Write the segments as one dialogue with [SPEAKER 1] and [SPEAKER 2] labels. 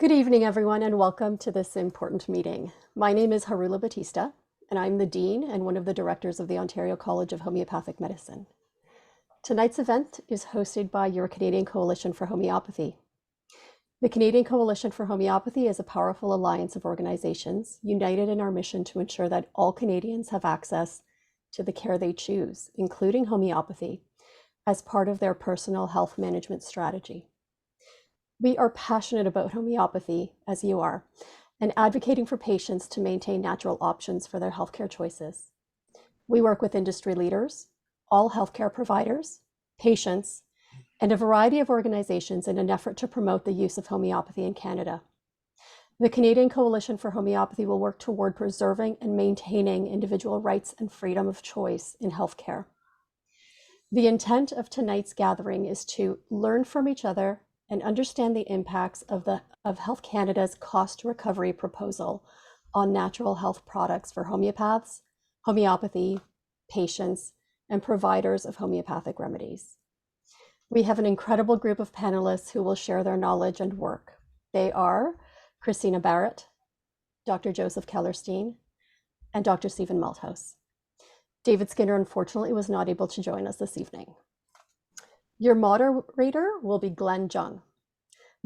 [SPEAKER 1] Good evening, everyone, and welcome to this important meeting. My name is Harula Batista, and I'm the Dean and one of the directors of the Ontario College of Homeopathic Medicine. Tonight's event is hosted by your Canadian Coalition for Homeopathy. The Canadian Coalition for Homeopathy is a powerful alliance of organizations united in our mission to ensure that all Canadians have access to the care they choose, including homeopathy, as part of their personal health management strategy. We are passionate about homeopathy, as you are, and advocating for patients to maintain natural options for their healthcare choices. We work with industry leaders, all healthcare providers, patients, and a variety of organizations in an effort to promote the use of homeopathy in Canada. The Canadian Coalition for Homeopathy will work toward preserving and maintaining individual rights and freedom of choice in healthcare. The intent of tonight's gathering is to learn from each other and understand the impacts of Health Canada's cost recovery proposal on natural health products for homeopaths, homeopathy, patients, and providers of homeopathic remedies. We have an incredible group of panelists who will share their knowledge and work. They are Christina Barrett, Dr. Joseph Kellerstein, and Dr. Stephen Malthouse. David Skinner, unfortunately, was not able to join us this evening. Your moderator will be Glen Jung.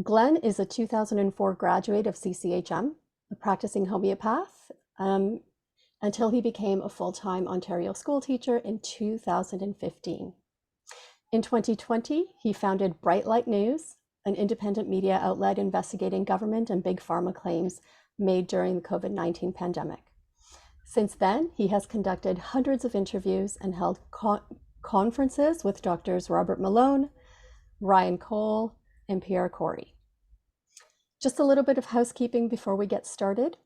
[SPEAKER 1] Glen is a 2004 graduate of FCAH, a practicing homeopath, until he became a full-time Ontario school teacher in 2015. In 2020, he founded Bright Light News, an independent media outlet investigating government and big pharma claims made during the COVID-19 pandemic. Since then, he has conducted hundreds of interviews and held conferences with Drs. Robert Malone, Ryan Cole, and Pierre Corey. Just a little bit of housekeeping before we get started.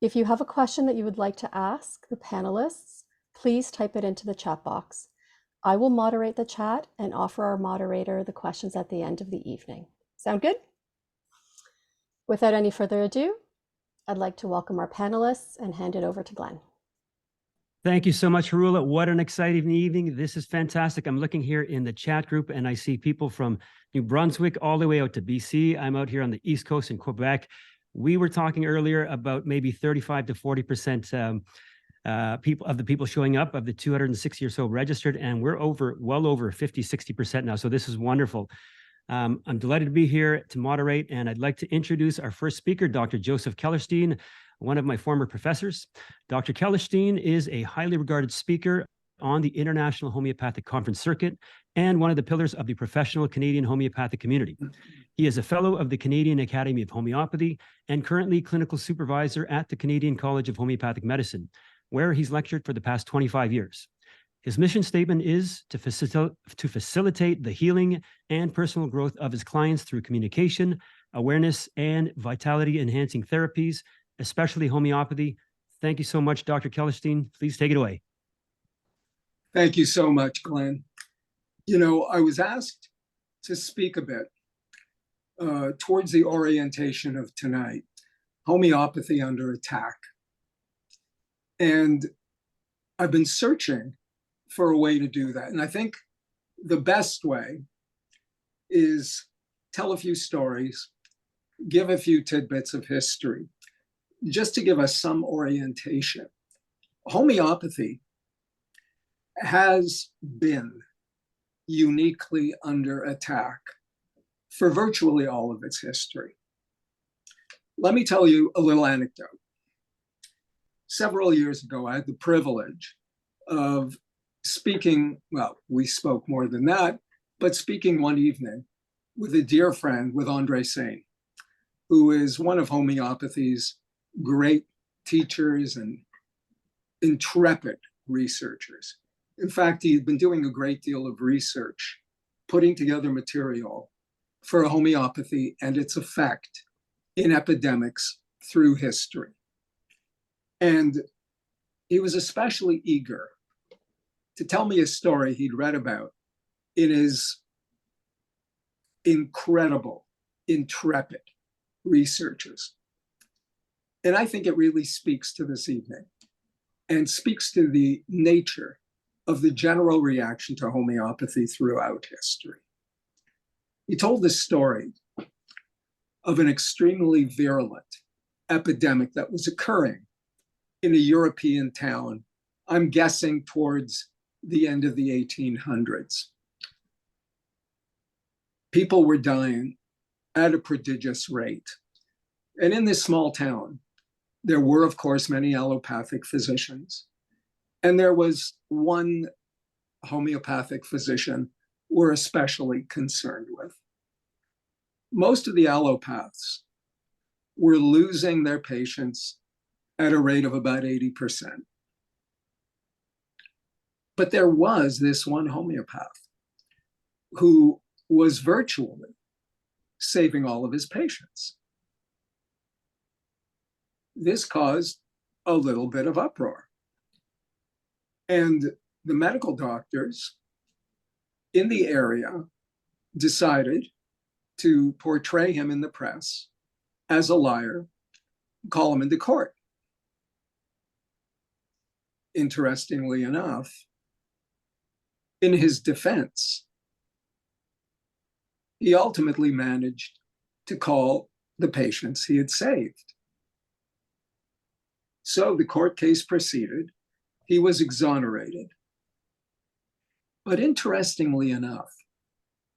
[SPEAKER 1] If you have a question that you would like to ask the panelists, please type it into the chat box. I will moderate the chat and offer our moderator the questions at the end of the evening. Sound good? Without any further ado, I'd like to welcome our panelists and hand it over to Glen.
[SPEAKER 2] Thank you so much, Harula. What an exciting evening. This is fantastic. I'm looking here in the chat group and I see people from New Brunswick all the way out to BC. I'm out here on the East Coast in Quebec. We were talking earlier about maybe 35 to 40% of the people showing up of the 260 or so registered, and we're well over 50, 60% now. So this is wonderful. I'm delighted to be here to moderate, and I'd like to introduce our first speaker, Dr. Joseph Kellerstein, one of my former professors. Dr. Kellerstein is a highly regarded speaker on the International Homeopathic Conference Circuit and one of the pillars of the professional Canadian homeopathic community. He is a fellow of the Canadian Academy of Homeopathy and currently clinical supervisor at the Canadian College of Homeopathic Medicine, where he's lectured for the past 25 years. His mission statement is to facilitate the healing and personal growth of his clients through communication, awareness, and vitality-enhancing therapies, especially homeopathy. Thank you so much, Dr. Kellerstein. Please take it away.
[SPEAKER 3] Thank you so much, Glenn. You know, I was asked to speak a bit towards the orientation of tonight, homeopathy under attack. And I've been searching for a way to do that. And I think the best way is tell a few stories, give a few tidbits of history, just to give us some orientation. Homeopathy has been uniquely under attack for virtually all of its history. Let me tell you a little anecdote. Several years ago, I had the privilege of speaking, well, we spoke more than that, but speaking one evening with a dear friend, with Andre Sain, who is one of homeopathy's great teachers and intrepid researchers. In fact, he'd been doing a great deal of research, putting together material for homeopathy and its effect in epidemics through history. And he was especially eager to tell me a story he'd read about in his incredible, intrepid researches. And I think it really speaks to this evening and speaks to the nature of the general reaction to homeopathy throughout history. He told this story of an extremely virulent epidemic that was occurring in a European town, I'm guessing towards the end of the 1800s. People were dying at a prodigious rate. And in this small town, there were, of course, many allopathic physicians. And there was one homeopathic physician we're especially concerned with. Most of the allopaths were losing their patients at a rate of about 80%. But there was this one homeopath who was virtually saving all of his patients. This caused a little bit of uproar. And the medical doctors in the area decided to portray him in the press as a liar, call him into court. Interestingly enough, in his defense, he ultimately managed to call the patients he had saved. So the court case proceeded. He was exonerated. But interestingly enough,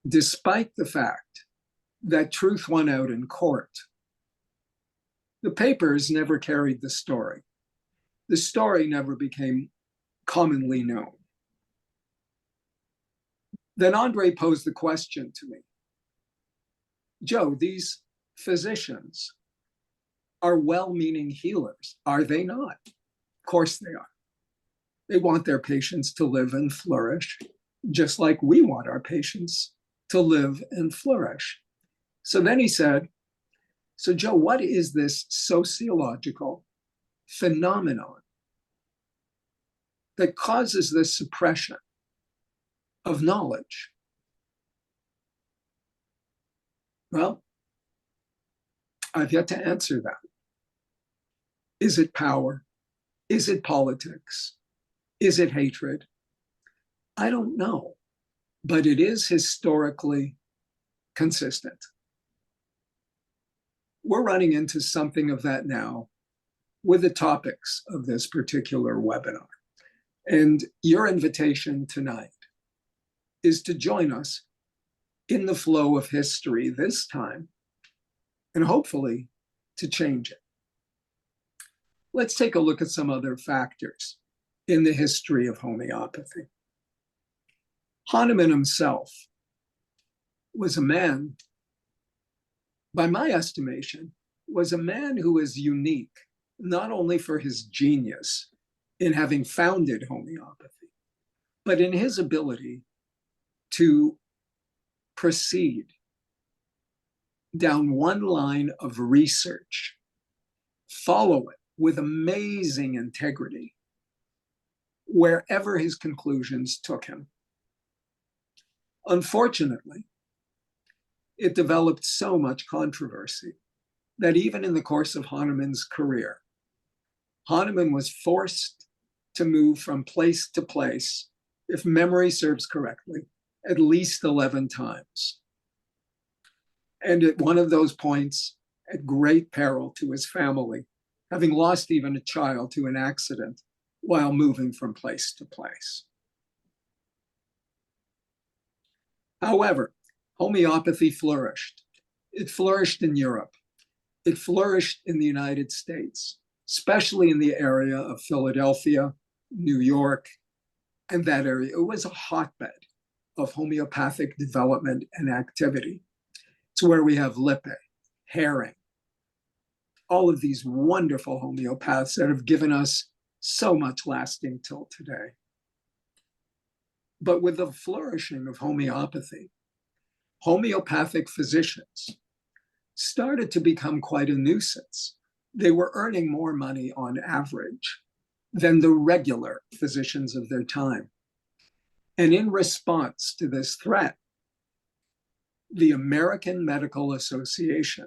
[SPEAKER 3] despite the fact that truth won out in court, the papers never carried the story. The story never became commonly known. Then Andre posed the question to me, Joe, these physicians are well-meaning healers, are they not? Of course they are. They want their patients to live and flourish, just like we want our patients to live and flourish. So then he said, so Joe, what is this sociological phenomenon that causes this suppression of knowledge? Well, I've yet to answer that. Is it power? Is it politics? Is it hatred? I don't know, but it is historically consistent. We're running into something of that now with the topics of this particular webinar. And your invitation tonight is to join us in the flow of history this time, and hopefully to change it. Let's take a look at some other factors in the history of homeopathy. Hahnemann himself was a man, by my estimation, was a man who was unique, not only for his genius in having founded homeopathy, but in his ability to proceed down one line of research, follow it with amazing integrity, wherever his conclusions took him. Unfortunately, it developed so much controversy that even in the course of Hahnemann's career, Hahnemann was forced to move from place to place, if memory serves correctly, at least 11 times. And at one of those points, at great peril to his family, having lost even a child to an accident while moving from place to place. However, homeopathy flourished. It flourished in Europe. It flourished in the United States, especially in the area of Philadelphia, New York, and that area. It was a hotbed of homeopathic development and activity. It's where we have Lippe, Herring, all of these wonderful homeopaths that have given us so much lasting till today. But with the flourishing of homeopathy, homeopathic physicians started to become quite a nuisance. They were earning more money on average than the regular physicians of their time. And in response to this threat, the American Medical Association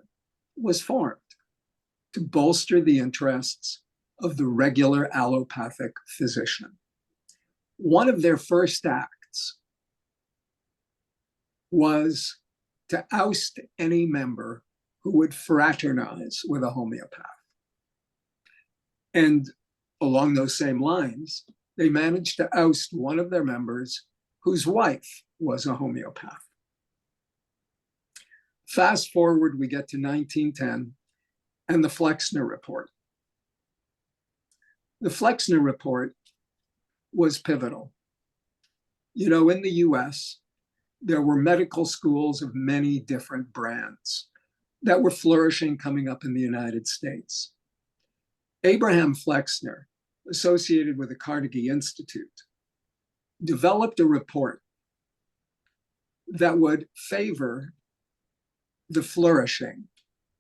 [SPEAKER 3] was formed to bolster the interests of the regular allopathic physician. One of their first acts was to oust any member who would fraternize with a homeopath. And along those same lines, they managed to oust one of their members whose wife was a homeopath. Fast forward, we get to 1910 and the Flexner Report. The Flexner Report was pivotal. You know, in the US, there were medical schools of many different brands that were flourishing coming up in the United States. Abraham Flexner, associated with the Carnegie Institute, developed a report that would favor the flourishing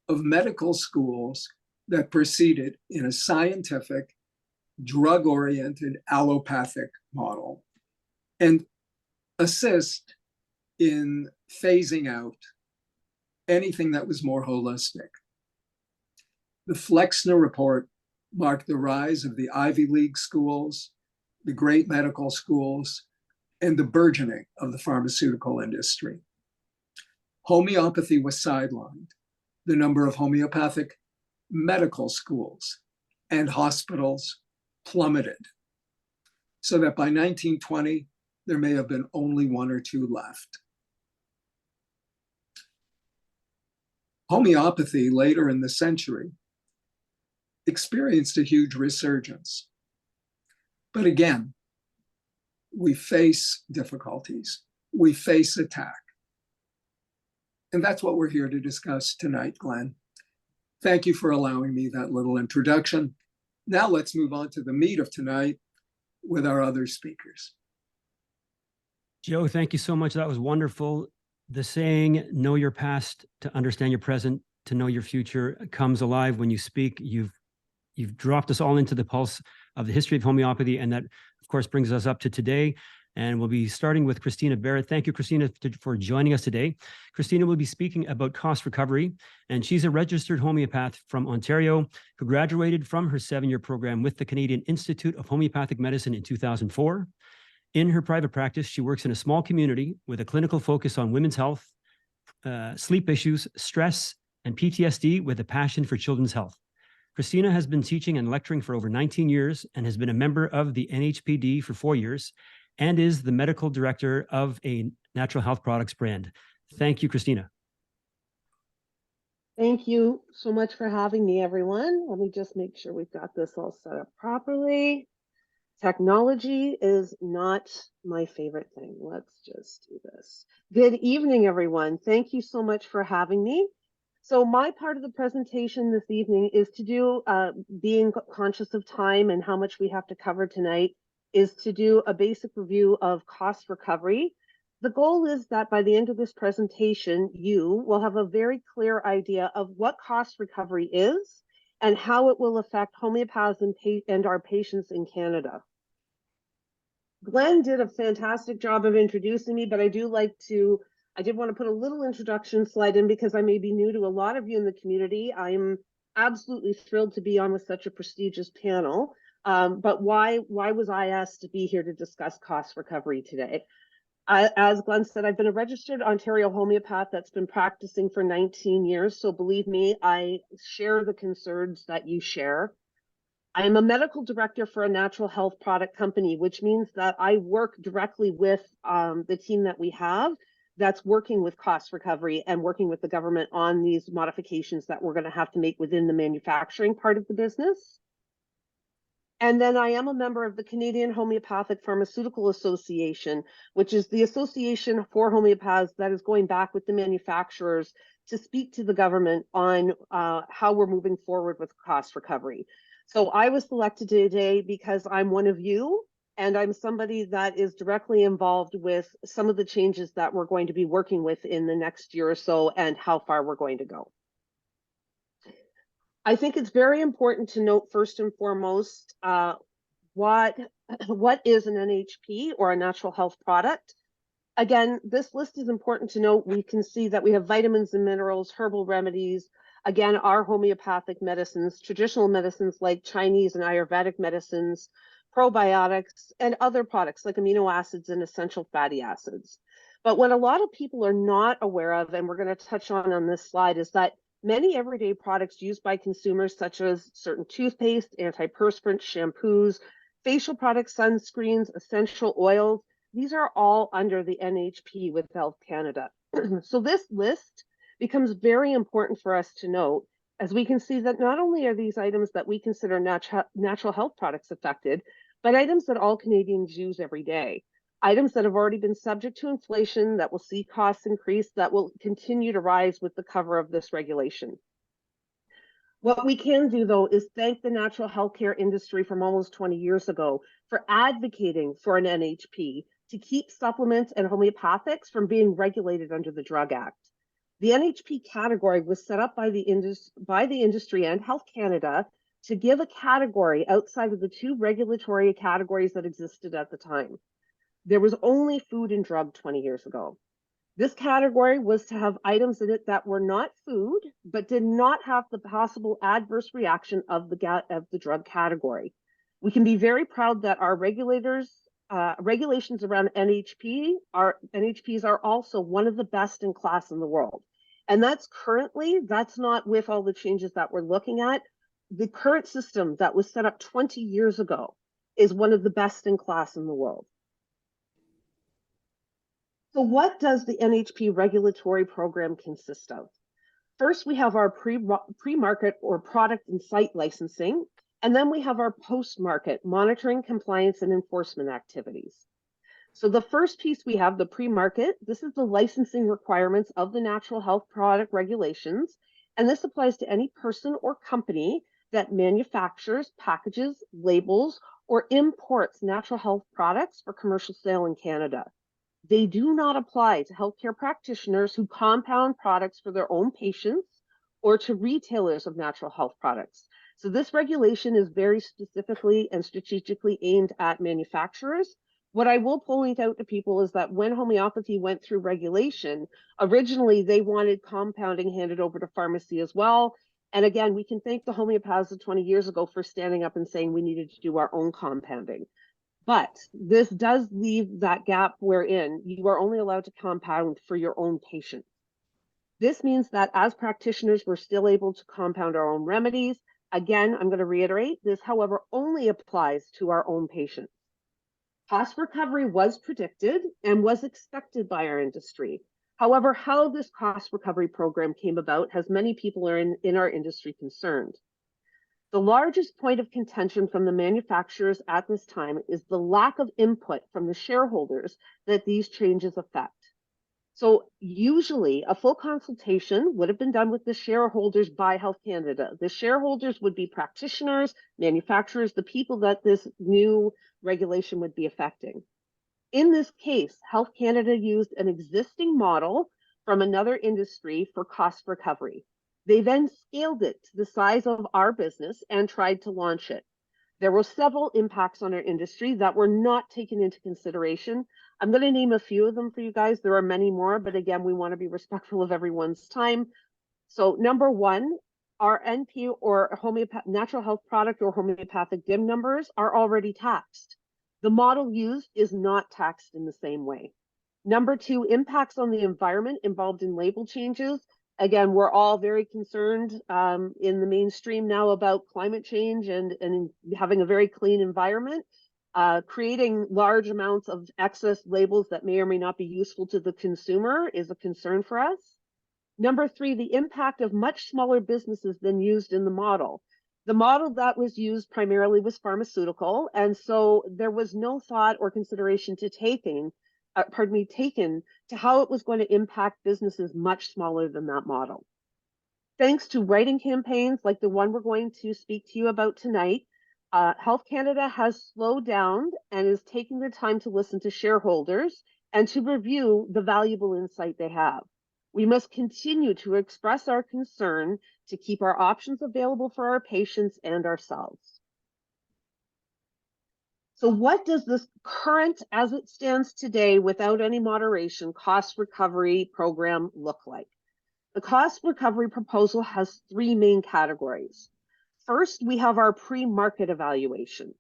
[SPEAKER 3] of medical schools that proceeded in a scientific, drug-oriented allopathic model and assist in phasing out anything that was more holistic. The Flexner Report marked the rise of the Ivy League schools, the great medical schools, and the burgeoning of the pharmaceutical industry. Homeopathy was sidelined. The number of homeopathic medical schools and hospitals plummeted, so that by 1920, there may have been only one or two left. Homeopathy later in the century experienced a huge resurgence. But again, we face difficulties, we face attack. And that's what we're here to discuss tonight, Glen. Thank you for allowing me that little introduction. Now let's move on to the meat of tonight with our other speakers.
[SPEAKER 2] Joe, thank you so much. That was wonderful. The saying, know your past to understand your present, to know your future, comes alive when you speak. You've dropped us all into the pulse of the history of homeopathy, and that, of course, brings us up to today. And we'll be starting with Christina Barrett. Thank you, Christina, for joining us today. Christina will be speaking about cost recovery, and she's a registered homeopath from Ontario who graduated from her 7-year program with the Canadian Institute of Homeopathic Medicine in 2004. In her private practice, she works in a small community with a clinical focus on women's health, sleep issues, stress, and PTSD with a passion for children's health. Christina has been teaching and lecturing for over 19 years and has been a member of the NHPD for 4 years and is the medical director of a natural health products brand. Thank you, Christina.
[SPEAKER 4] Thank you so much for having me, everyone. Let me just make sure we've got this all set up properly. Technology is not my favorite thing. Let's just do this. Good evening, everyone. Thank you so much for having me. So my part of the presentation this evening is to do, being conscious of time and how much we have to cover tonight, is to do a basic review of cost recovery. The goal is that by the end of this presentation, you will have a very clear idea of what cost recovery is and how it will affect homeopaths and our patients in Canada. Glen did a fantastic job of introducing me, but I did want to put a little introduction slide in because I may be new to a lot of you in the community. I'm absolutely thrilled to be on with such a prestigious panel. But why was I asked to be here to discuss cost recovery today? As Glen said, I've been a registered Ontario homeopath that's been practicing for 19 years. So believe me, I share the concerns that you share. I am a medical director for a natural health product company, which means that I work directly with the team that we have that's working with cost recovery and working with the government on these modifications that we're going to have to make within the manufacturing part of the business. And then I am a member of the Canadian Homeopathic Pharmaceutical Association, which is the association for homeopaths that is going back with the manufacturers to speak to the government on how we're moving forward with cost recovery. So I was selected today because I'm one of you, and I'm somebody that is directly involved with some of the changes that we're going to be working with in the next year or so and how far we're going to go. I think it's very important to note first and foremost what is an NHP or a natural health product. Again, this list is important to note. We can see that we have vitamins and minerals, herbal remedies, again, our homeopathic medicines, traditional medicines like Chinese and Ayurvedic medicines, probiotics, and other products like amino acids and essential fatty acids. But what a lot of people are not aware of, and we're going to touch on this slide, is that many everyday products used by consumers, such as certain toothpaste, antiperspirants, shampoos, facial products, sunscreens, essential oils, these are all under the NHP with Health Canada. So this list becomes very important for us to note, as we can see that not only are these items that we consider natural health products affected, but items that all Canadians use every day. Items that have already been subject to inflation, that will see costs increase, that will continue to rise with the cover of this regulation. What we can do, though, is thank the natural healthcare industry from almost 20 years ago for advocating for an NHP to keep supplements and homeopathics from being regulated under the Drug Act. The NHP category was set up by the industry and Health Canada to give a category outside of the two regulatory categories that existed at the time. There was only food and drug 20 years ago. This category was to have items in it that were not food, but did not have the possible adverse reaction of the drug category. We can be very proud that our regulations around NHPs are also one of the best in class in the world. And that's not with all the changes that we're looking at. The current system that was set up 20 years ago is one of the best in class in the world. So what does the NHP regulatory program consist of? First, we have our pre-market or product and site licensing, and then we have our post-market monitoring, compliance, and enforcement activities. So the first piece we have, the pre-market, this is the licensing requirements of the natural health product regulations, and this applies to any person or company that manufactures, packages, labels, or imports natural health products for commercial sale in Canada. They do not apply to healthcare practitioners who compound products for their own patients or to retailers of natural health products. So this regulation is very specifically and strategically aimed at manufacturers. What I will point out to people is that when homeopathy went through regulation, originally they wanted compounding handed over to pharmacy as well. And again, we can thank the homeopaths of 20 years ago for standing up and saying we needed to do our own compounding. But this does leave that gap wherein you are only allowed to compound for your own patients. This means that as practitioners, we're still able to compound our own remedies. Again, I'm going to reiterate, this, however, only applies to our own patients. Cost recovery was predicted and was expected by our industry. However, how this cost recovery program came about has many people in our industry concerned. The largest point of contention from the manufacturers at this time is the lack of input from the shareholders that these changes affect. So usually a full consultation would have been done with the shareholders by Health Canada. The shareholders would be practitioners, manufacturers, the people that this new regulation would be affecting. In this case, Health Canada used an existing model from another industry for cost recovery. They then scaled it to the size of our business and tried to launch it. There were several impacts on our industry that were not taken into consideration. I'm going to name a few of them for you guys. There are many more, but again, we want to be respectful of everyone's time. So number one, our NP or natural health product or homeopathic DIM numbers are already taxed. The model used is not taxed in the same way. Number two, impacts on the environment involved in label changes. Again, we're all very concerned in the mainstream now about climate change and having a very clean environment. Creating large amounts of excess labels that may or may not be useful to the consumer is a concern for us. Number three, the impact of much smaller businesses than used in the model. The model that was used primarily was pharmaceutical, and so there was no thought or consideration taken to how it was going to impact businesses much smaller than that model. Thanks to writing campaigns like the one we're going to speak to you about tonight, Health Canada has slowed down and is taking the time to listen to shareholders and to review the valuable insight they have. We must continue to express our concern to keep our options available for our patients and ourselves. So what does this current, as it stands today, without any moderation, cost recovery program look like? The cost recovery proposal has three main categories. First, we have our pre-market evaluation.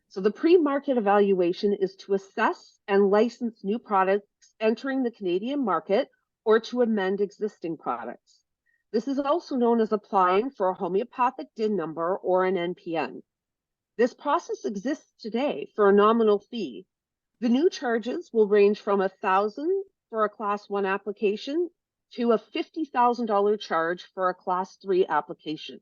[SPEAKER 4] So the pre-market evaluation is to assess and license new products entering the Canadian market or to amend existing products. This is also known as applying for a homeopathic DIN number or an NPN. This process exists today for a nominal fee. The new charges will range from $1,000 for a Class 1 application to a $50,000 charge for a Class 3 application.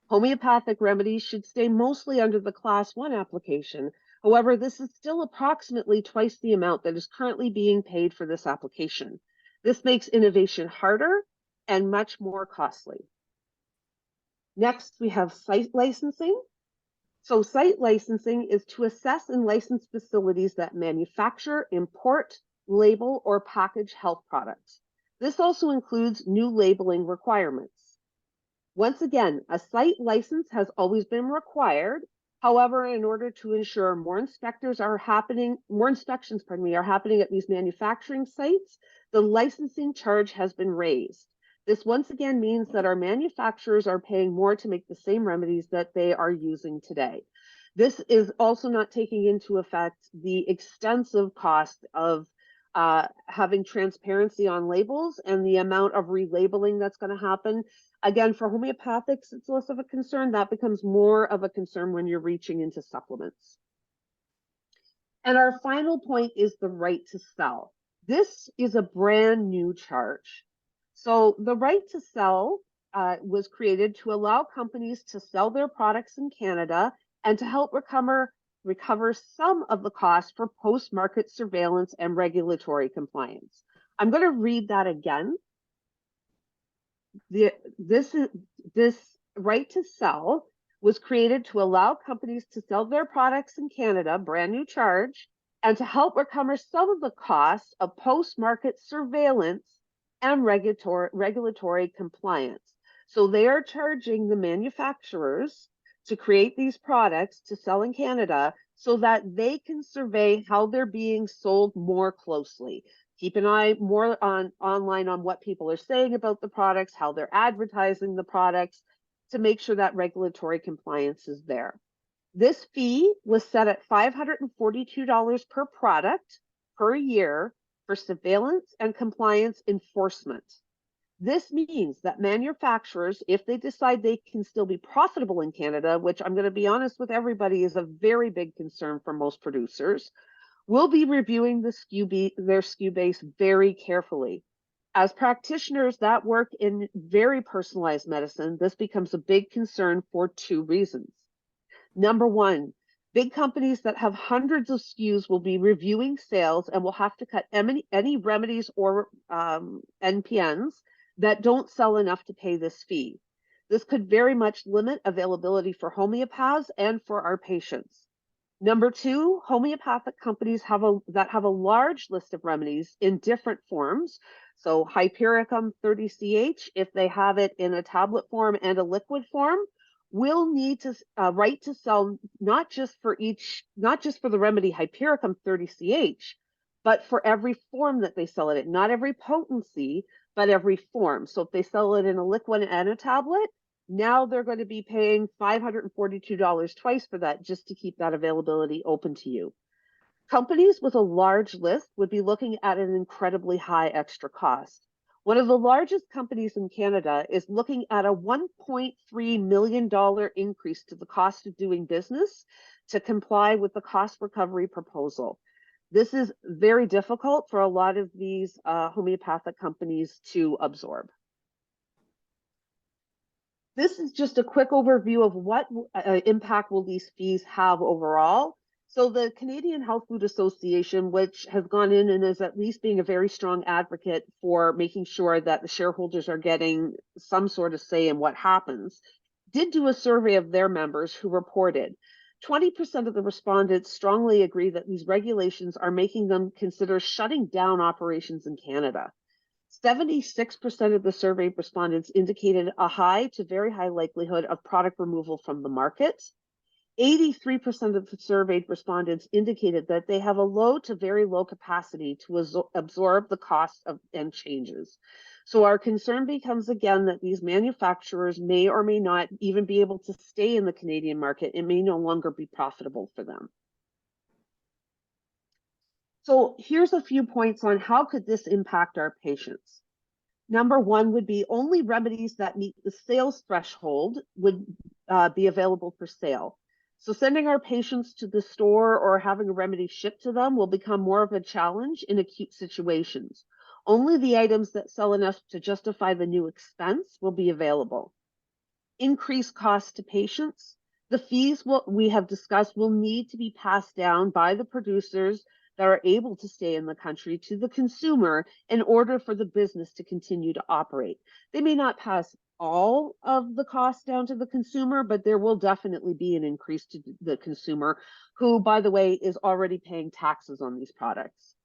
[SPEAKER 4] Homeopathic remedies should stay mostly under the Class 1 application. However, this is still approximately twice the amount that is currently being paid for this application. This makes innovation harder and much more costly. Next, we have site licensing. So site licensing is to assess and license facilities that manufacture, import, label, or package health products. This also includes new labeling requirements. Once again, a site license has always been required. However, in order to ensure more inspections are happening at these manufacturing sites, the licensing charge has been raised. This once again means that our manufacturers are paying more to make the same remedies that they are using today. This is also not taking into effect the extensive cost of having transparency on labels and the amount of relabeling that's going to happen. Again, for homeopathics, it's less of a concern. That becomes more of a concern when you're reaching into supplements. And our final point is the right to sell. This is a brand new charge. So the right to sell was created to allow companies to sell their products in Canada and to help recover some of the cost for post-market surveillance and regulatory compliance. I'm going to read that again. This right to sell was created to allow companies to sell their products in Canada, brand new charge, and to help recover some of the costs of post-market surveillance and regulatory compliance. So they are charging the manufacturers to create these products to sell in Canada so that they can survey how they're being sold more closely. Keep an eye more online on what people are saying about the products, how they're advertising the products, to make sure that regulatory compliance is there. This fee was set at $542 per product per year for surveillance and compliance enforcement. This means that manufacturers, if they decide they can still be profitable in Canada, which I'm going to be honest with everybody is a very big concern for most producers, will be reviewing their SKU base very carefully. As practitioners that work in very personalized medicine, this becomes a big concern for two reasons. Number one, big companies that have hundreds of SKUs will be reviewing sales and will have to cut any remedies or NPNs that don't sell enough to pay this fee. This could very much limit availability for homeopaths and for our patients. Number two, homeopathic companies that have a large list of remedies in different forms. So Hypericum 30CH, if they have it in a tablet form and a liquid form, will need to right to sell not just for the remedy Hypericum 30CH, but for every form that they sell it in. Not every potency, but every form. So if they sell it in a liquid and a tablet, now they're going to be paying $542 twice for that just to keep that availability open to you. Companies with a large list would be looking at an incredibly high extra cost. One of the largest companies in Canada is looking at a $1.3 million increase to the cost of doing business to comply with the cost recovery proposal. This is very difficult for a lot of these homeopathic companies to absorb. This is just a quick overview of what impact will these fees have overall. So the Canadian Health Food Association, which has gone in and is at least being a very strong advocate for making sure that the shareholders are getting some sort of say in what happens, did do a survey of their members who reported 20% of the respondents strongly agree that these regulations are making them consider shutting down operations in Canada. 76% of the surveyed respondents indicated a high to very high likelihood of product removal from the market. 83% of the surveyed respondents indicated that they have a low to very low capacity to absorb the cost of and changes. So our concern becomes again that these manufacturers may or may not even be able to stay in the Canadian market. It may no longer be profitable for them. So here's a few points on how could this impact our patients. Number one would be only remedies that meet the sales threshold would be available for sale. So sending our patients to the store or having a remedy shipped to them will become more of a challenge in acute situations. Only the items that sell enough to justify the new expense will be available. Increased costs to patients. The fees we have discussed will need to be passed down by the producers that are able to stay in the country to the consumer in order for the business to continue to operate. They may not pass all of the costs down to the consumer, but there will definitely be an increase to the consumer, who, by the way, is already paying taxes on these products.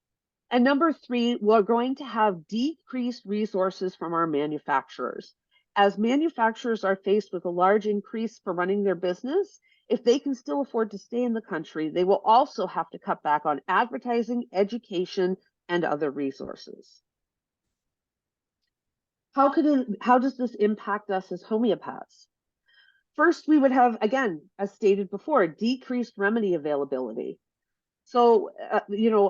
[SPEAKER 4] And number three, we're going to have decreased resources from our manufacturers. As manufacturers are faced with a large increase for running their business, if they can still afford to stay in the country, they will also have to cut back on advertising, education, and other resources. How does this impact us as homeopaths? First, we would have, again, as stated before, decreased remedy availability. So,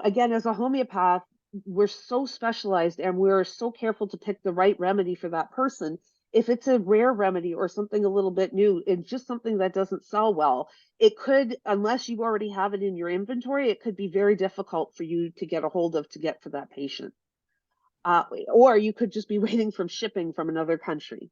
[SPEAKER 4] again, as a homeopath, we're so specialized and we're so careful to pick the right remedy for that person. If it's a rare remedy or something a little bit new, it's just something that doesn't sell well, it could, unless you already have it in your inventory, it could be very difficult for you to get a hold of to get for that patient. Or you could just be waiting from shipping from another country.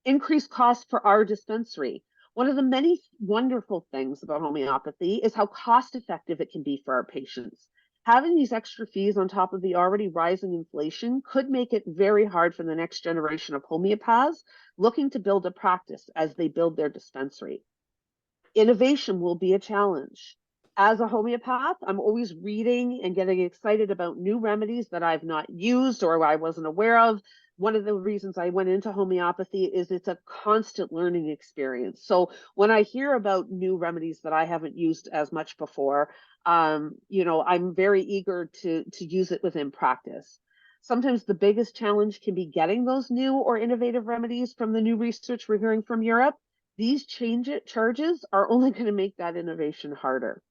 [SPEAKER 4] Increased cost for our dispensary. One of the many wonderful things about homeopathy is how cost effective it can be for our patients. Having these extra fees on top of the already rising inflation could make it very hard for the next generation of homeopaths looking to build a practice as they build their dispensary. Innovation will be a challenge. As a homeopath, I'm always reading and getting excited about new remedies that I've not used or I wasn't aware of. One of the reasons I went into homeopathy is it's a constant learning experience. So when I hear about new remedies that I haven't used as much before, I'm very eager to use it within practice. Sometimes the biggest challenge can be getting those new or innovative remedies from the new research we're hearing from Europe. These charges are only going to make that innovation harder.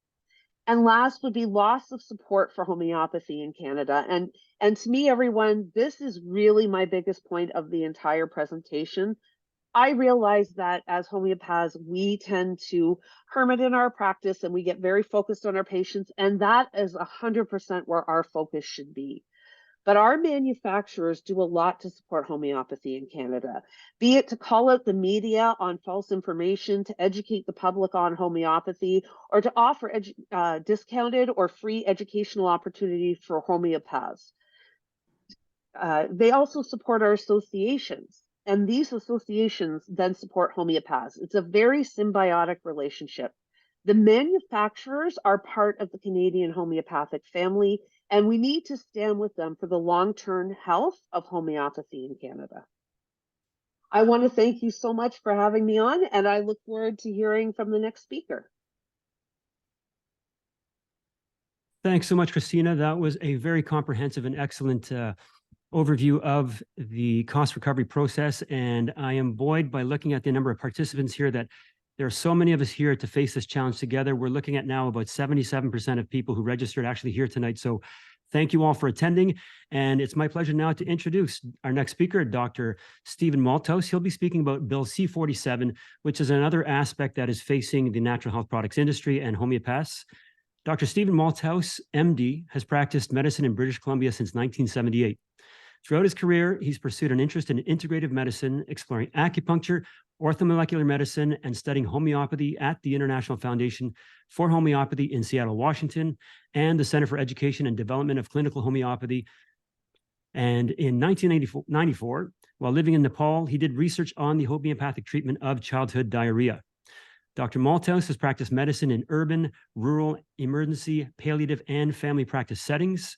[SPEAKER 4] And last would be loss of support for homeopathy in Canada. And to me, everyone, this is really my biggest point of the entire presentation. I realize that as homeopaths, we tend to hermit in our practice and we get very focused on our patients. And that is 100% where our focus should be. But our manufacturers do a lot to support homeopathy in Canada, be it to call out the media on false information, to educate the public on homeopathy, or to offer discounted or free educational opportunity for homeopaths. They also support our associations, and these associations then support homeopaths. It's a very symbiotic relationship. The manufacturers are part of the Canadian homeopathic family, and we need to stand with them for the long-term health of homeopathy in Canada. I want to thank you so much for having me on, and I look forward to hearing from the next speaker.
[SPEAKER 2] Thanks so much, Christina. That was a very comprehensive and excellent overview of the cost recovery process. And I am buoyed by looking at the number of participants here that there are so many of us here to face this challenge together. We're looking at now about 77% of people who registered actually here tonight. So thank you all for attending. And it's my pleasure now to introduce our next speaker, Dr. Stephen Malthouse. He'll be speaking about Bill C-47, which is another aspect that is facing the natural health products industry and homeopaths. Dr. Stephen Malthouse, MD, has practiced medicine in British Columbia since 1978. Throughout his career, he's pursued an interest in integrative medicine, exploring acupuncture, orthomolecular medicine, and studying homeopathy at the International Foundation for Homeopathy in Seattle, Washington, and the Center for Education and Development of Clinical Homeopathy. And in 1994, while living in Nepal, he did research on the homeopathic treatment of childhood diarrhea. Dr. Malthouse has practiced medicine in urban, rural, emergency, palliative, and family practice settings,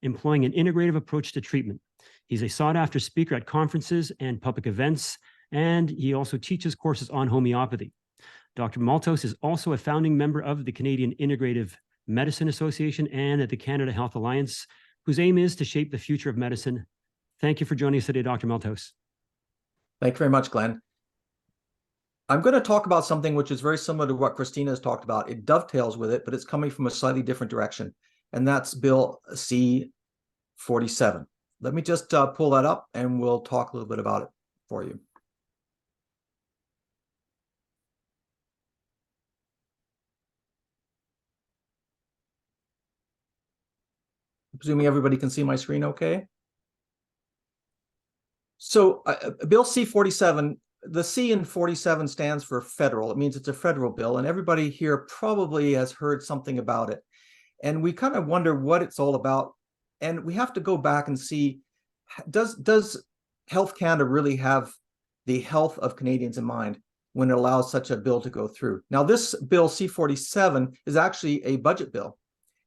[SPEAKER 2] employing an integrative approach to treatment. He's a sought-after speaker at conferences and public events, and he also teaches courses on homeopathy. Dr. Malthouse is also a founding member of the Canadian Integrative Medicine Association and the Canada Health Alliance, whose aim is to shape the future of medicine. Thank you for joining us today, Dr. Malthouse.
[SPEAKER 5] Thank you very much, Glenn. I'm going to talk about something which is very similar to what Christina has talked about. It dovetails with it, but it's coming from a slightly different direction, and that's Bill C-47. let me just pull that up and we'll talk a little bit about it for you. Presuming everybody can see my screen okay. So Bill C-47, the C in 47 stands for federal. It means it's a federal bill, and everybody here probably has heard something about it. And we kind of wonder what it's all about. And we have to go back and see, does Health Canada really have the health of Canadians in mind when it allows such a bill to go through? Now, this bill C-47 is actually a budget bill.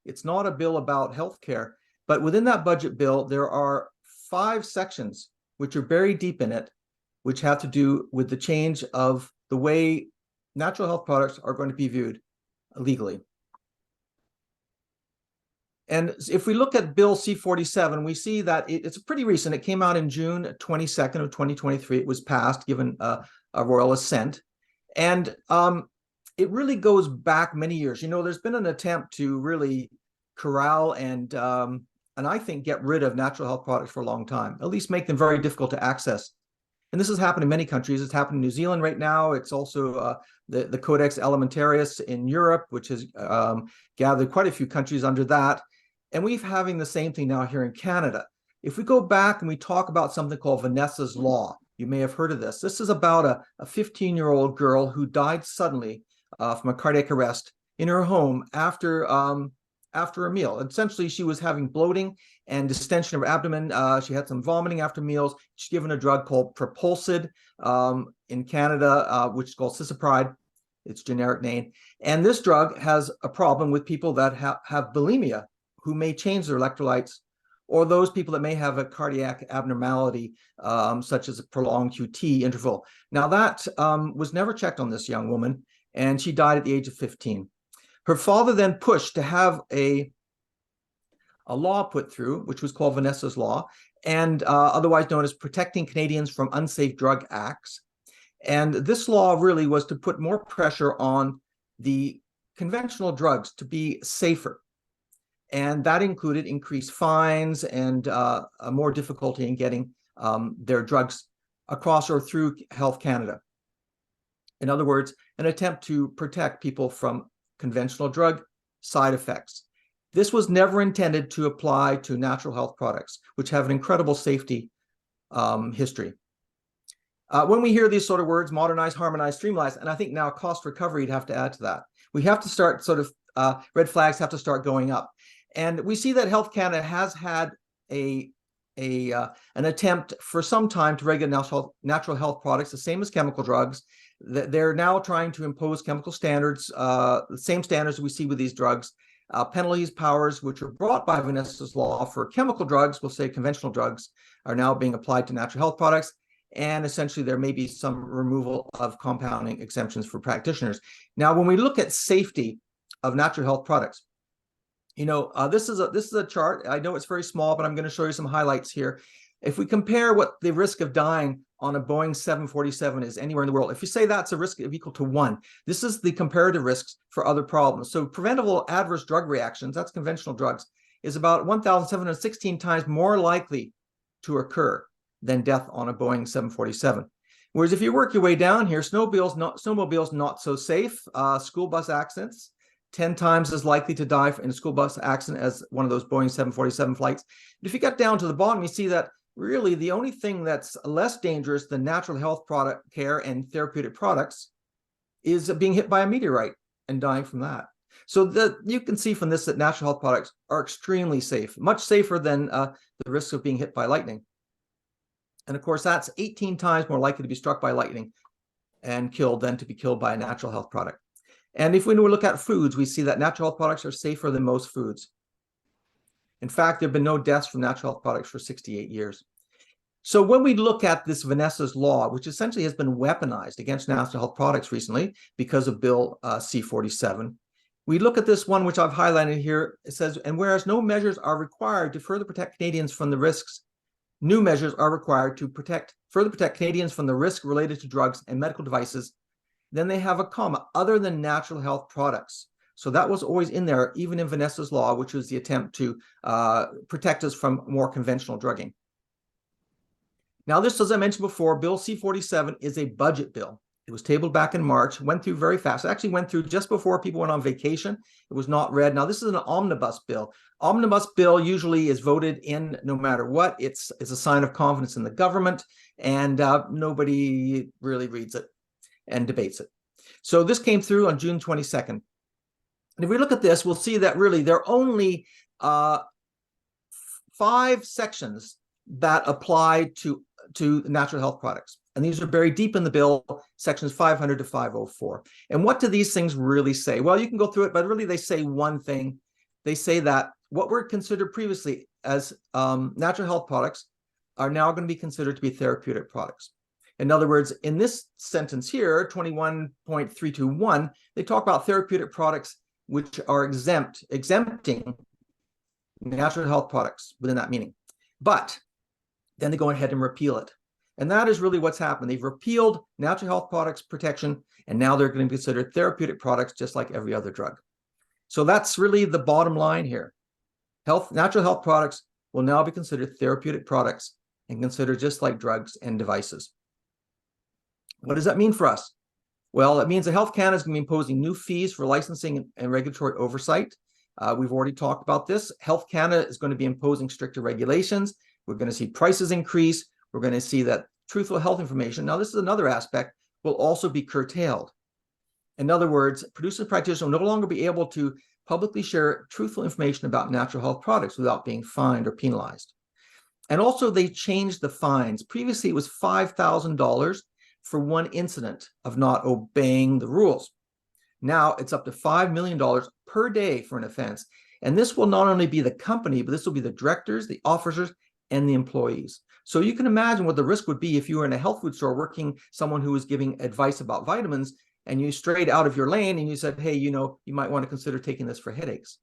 [SPEAKER 5] It's not a bill about healthcare, but within that budget bill, there are 5 sections which are buried deep in it, which have to do with the change of the way natural health products are going to be viewed legally. And if we look at Bill C-47, we see that it's pretty recent. It came out in June 22nd of 2023. It was passed, given a royal assent. And it really goes back many years. You know, there's been an attempt to really corral and I think get rid of natural health products for a long time, at least make them very difficult to access. And this has happened in many countries. It's happened in New Zealand right now. It's also the Codex Alimentarius in Europe, which has gathered quite a few countries under that. And we're having the same thing now here in Canada. If we go back and we talk about something called Vanessa's Law, you may have heard of this. This is about a 15-year-old girl who died suddenly from a cardiac arrest in her home after a meal. Essentially, she was having bloating and distension of her abdomen. She had some vomiting after meals. She's given a drug called Propulsid in Canada, which is called Cisapride, its generic name. And this drug has a problem with people that have bulimia, who may change their electrolytes, or those people that may have a cardiac abnormality, such as a prolonged QT interval. Now, that was never checked on this young woman, and she died at the age of 15. Her father then pushed to have a law put through, which was called Vanessa's Law, and otherwise known as Protecting Canadians from Unsafe Drug Acts. And this law really was to put more pressure on the conventional drugs to be safer. And that included increased fines and more difficulty in getting their drugs across or through Health Canada. In other words, an attempt to protect people from conventional drug side effects. This was never intended to apply to natural health products, which have an incredible safety history. When we hear these sort of words, modernize, harmonize, streamline, and I think now cost recovery, you'd have to add to that. We have to start sort of, red flags have to start going up. And we see that Health Canada has had an attempt for some time to regulate natural health products, the same as chemical drugs. They're now trying to impose chemical standards, the same standards we see with these drugs. Penalties, powers, which were brought by Vanessa's Law for chemical drugs, we'll say conventional drugs, are now being applied to natural health products. And essentially, there may be some removal of compounding exemptions for practitioners. Now, when we look at safety of natural health products, you know, this is a chart. I know it's very small, but I'm going to show you some highlights here. If we compare what the risk of dying on a Boeing 747 is anywhere in the world, if you say that's a risk of equal to 1, this is the comparative risks for other problems. So preventable adverse drug reactions, that's conventional drugs, is about 1,716 times more likely to occur than death on a Boeing 747. Whereas if you work your way down here, snowmobiles not so safe, school bus accidents, 10 times as likely to die in a school bus accident as one of those Boeing 747 flights. But if you get down to the bottom, you see that really the only thing that's less dangerous than natural health product care and therapeutic products is being hit by a meteorite and dying from that. So you can see from this that natural health products are extremely safe, much safer than the risk of being hit by lightning. And of course, that's 18 times more likely to be struck by lightning and killed than to be killed by a natural health product. And if we look at foods, we see that natural health products are safer than most foods. In fact, there have been no deaths from natural health products for 68 years. So when we look at this Vanessa's Law, which essentially has been weaponized against natural health products recently because of Bill C-47, we look at this one, which I've highlighted here. It says, and whereas no measures are required to further protect Canadians from the risks, new measures are required to further protect Canadians from the risk related to drugs and medical devices. Then they have a comma, other than natural health products. So that was always in there, even in Vanessa's Law, which was the attempt to protect us from more conventional drugging. Now, this, as I mentioned before, Bill C-47 is a budget bill. It was tabled back in March, went through very fast. It actually went through just before people went on vacation. It was not read. Now, this is an omnibus bill. Omnibus bill usually is voted in no matter what. It's a sign of confidence in the government, and nobody really reads it and debates it. So this came through on June 22nd. And if we look at this, we'll see that really there are only 5 sections that apply to natural health products. And these are buried deep in the bill, sections 500 to 504. And what do these things really say? Well, you can go through it, but really they say one thing. They say that what were considered previously as natural health products are now going to be considered to be therapeutic products. In other words, in this sentence here, 21.321, they talk about therapeutic products which are exempting natural health products within that meaning. But then they go ahead and repeal it. And that is really what's happened. They've repealed natural health products protection, and now they're going to be considered therapeutic products just like every other drug. So that's really the bottom line here. Natural health products will now be considered therapeutic products and considered just like drugs and devices. What does that mean for us? Well, it means that Health Canada is going to be imposing new fees for licensing and regulatory oversight. We've already talked about this. Health Canada is going to be imposing stricter regulations. We're going to see prices increase. We're going to see that truthful health information, now this is another aspect, will also be curtailed. In other words, producers and practitioners will no longer be able to publicly share truthful information about natural health products without being fined or penalized. And also they changed the fines. Previously, it was $5,000 for one incident of not obeying the rules. Now it's up to $5 million per day for an offense. And this will not only be the company, but this will be the directors, the officers, and the employees. So you can imagine what the risk would be if you were in a health food store working someone who was giving advice about vitamins, and you strayed out of your lane and you said, hey, you know, you might want to consider taking this for headaches.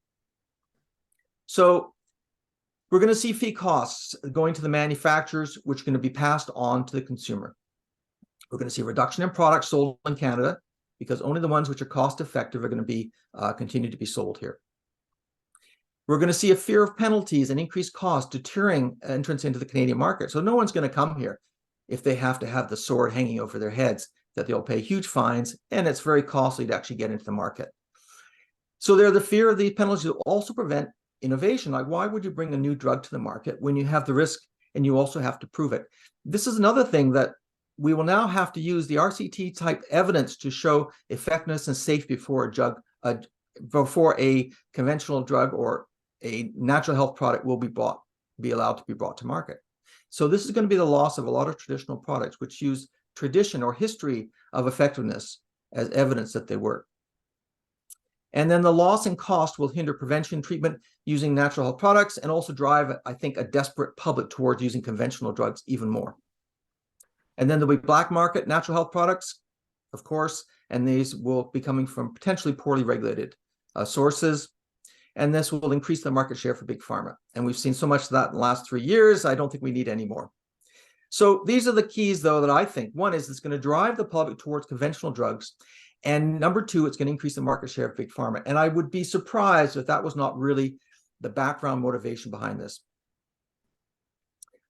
[SPEAKER 5] So we're going to see fee costs going to the manufacturers, which are going to be passed on to the consumer. We're going to see a reduction in products sold in Canada because only the ones which are cost effective are going to be continue to be sold here. We're going to see a fear of penalties and increased costs deterring entrance into the Canadian market. So no one's going to come here if they have to have the sword hanging over their heads, that they'll pay huge fines, and it's very costly to actually get into the market. So the fear of the penalties will also prevent innovation. Like, why would you bring a new drug to the market when you have the risk and you also have to prove it? This is another thing that we will now have to use the RCT type evidence to show effectiveness and safety before a conventional drug or a natural health product will be allowed to be brought to market. So this is going to be the loss of a lot of traditional products which use tradition or history of effectiveness as evidence that they work. And then the loss in cost will hinder prevention treatment using natural health products and also drive, I think, a desperate public towards using conventional drugs even more. And then there'll be black market natural health products, of course, and these will be coming from potentially poorly regulated sources. And this will increase the market share for big pharma. And we've seen so much of that in the last 3 years, I don't think we need any more. So these are the keys, though, that I think. One is it's going to drive the public towards conventional drugs. And number two, it's going to increase the market share of big pharma. And I would be surprised if that was not really the background motivation behind this.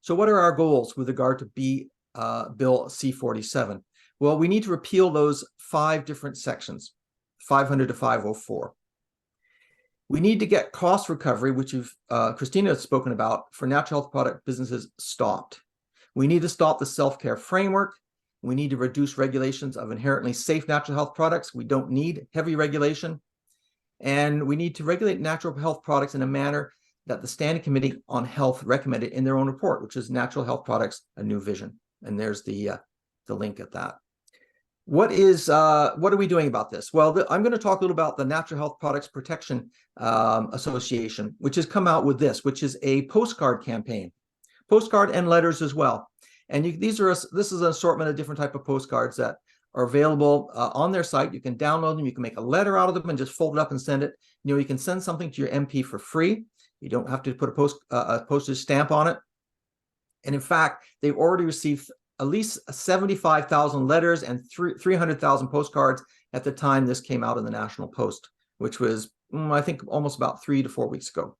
[SPEAKER 5] So what are our goals with regard to Bill C-47? Well, we need to repeal those 5 different sections, 500 to 504. We need to get cost recovery, which Christina has spoken about, for natural health product businesses stopped. We need to stop the self-care framework. We need to reduce regulations of inherently safe natural health products. We don't need heavy regulation. And we need to regulate natural health products in a manner that the Standing Committee on Health recommended in their own report, which is Natural Health Products, A New Vision. And there's the link at that. What are we doing about this? Well, I'm going to talk a little about the Natural Health Products Protection Association, which has come out with this, which is a postcard campaign, postcard and letters as well. And this is an assortment of different type of postcards that are available on their site. You can download them. You can make a letter out of them and just fold it up and send it. You know, you can send something to your MP for free. You don't have to put a postage stamp on it. And in fact, they've already received at least 75,000 letters and 300,000 postcards at the time this came out in the National Post, which was, I think, almost about 3 to 4 weeks ago.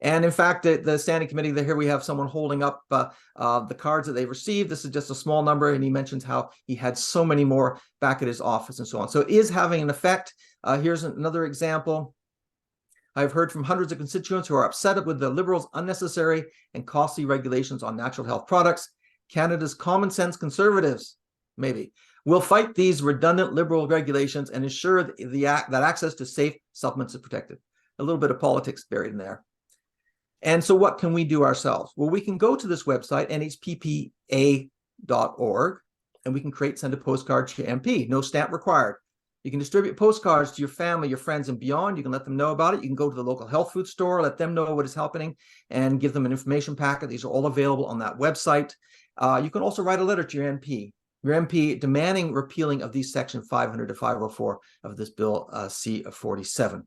[SPEAKER 5] And in fact, the standing committee, here we have someone holding up the cards that they've received. This is just a small number, and he mentions how he had so many more back at his office and so on. So it is having an effect. Here's another example. I've heard from hundreds of constituents who are upset with the Liberals' unnecessary and costly regulations on natural health products. Canada's common sense conservatives, maybe, will fight these redundant Liberal regulations and ensure that access to safe supplements is protected. A little bit of politics buried in there. And so what can we do ourselves? Well, we can go to this website, nhppa.org, and we can send a postcard to your MP, no stamp required. You can distribute postcards to your family, your friends, and beyond. You can let them know about it. You can go to the local health food store, let them know what is happening, and give them an information packet. These are all available on that website. You can also write a letter to your MP demanding repealing of these section 500 to 504 of this bill C-47.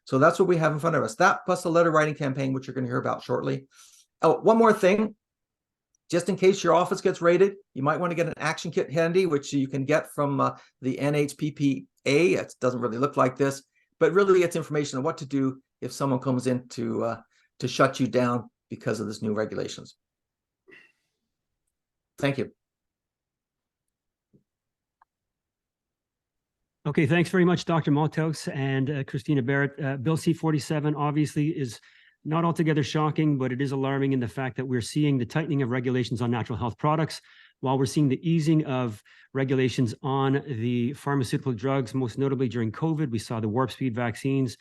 [SPEAKER 5] So that's what we have in front of us. That plus the letter writing campaign, which you're going to hear about shortly. Oh, one more thing. Just in case your office gets raided, you might want to get an action kit handy, which you can get from the NHPPA. It doesn't really look like this, but really it's information on what to do if someone comes in to shut you down because of this new regulations. Thank you.
[SPEAKER 2] Okay, thanks very much, Dr. Malthouse and Christina Barrett. Bill C-47 obviously is not altogether shocking, but it is alarming in the fact that we're seeing the tightening of regulations on natural health products, while we're seeing the easing of regulations on the pharmaceutical drugs, most notably during COVID. We saw the warp speed vaccines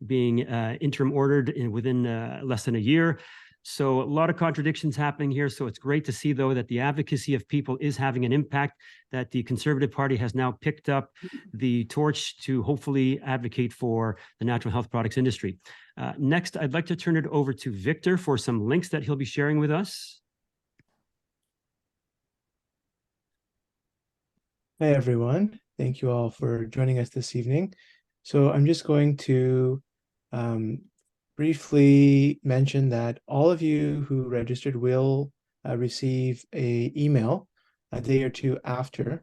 [SPEAKER 2] being interim ordered within less than a year. So a lot of contradictions happening here. So it's great to see, though, that the advocacy of people is having an impact, that the Conservative Party has now picked up the torch to hopefully advocate for the natural health products industry. Next, I'd like to turn it over to Victor for some links that he'll be sharing with us.
[SPEAKER 6] Hi, everyone. Thank you all for joining us this evening. So I'm just going to briefly mention that all of you who registered will receive an email a day or two after,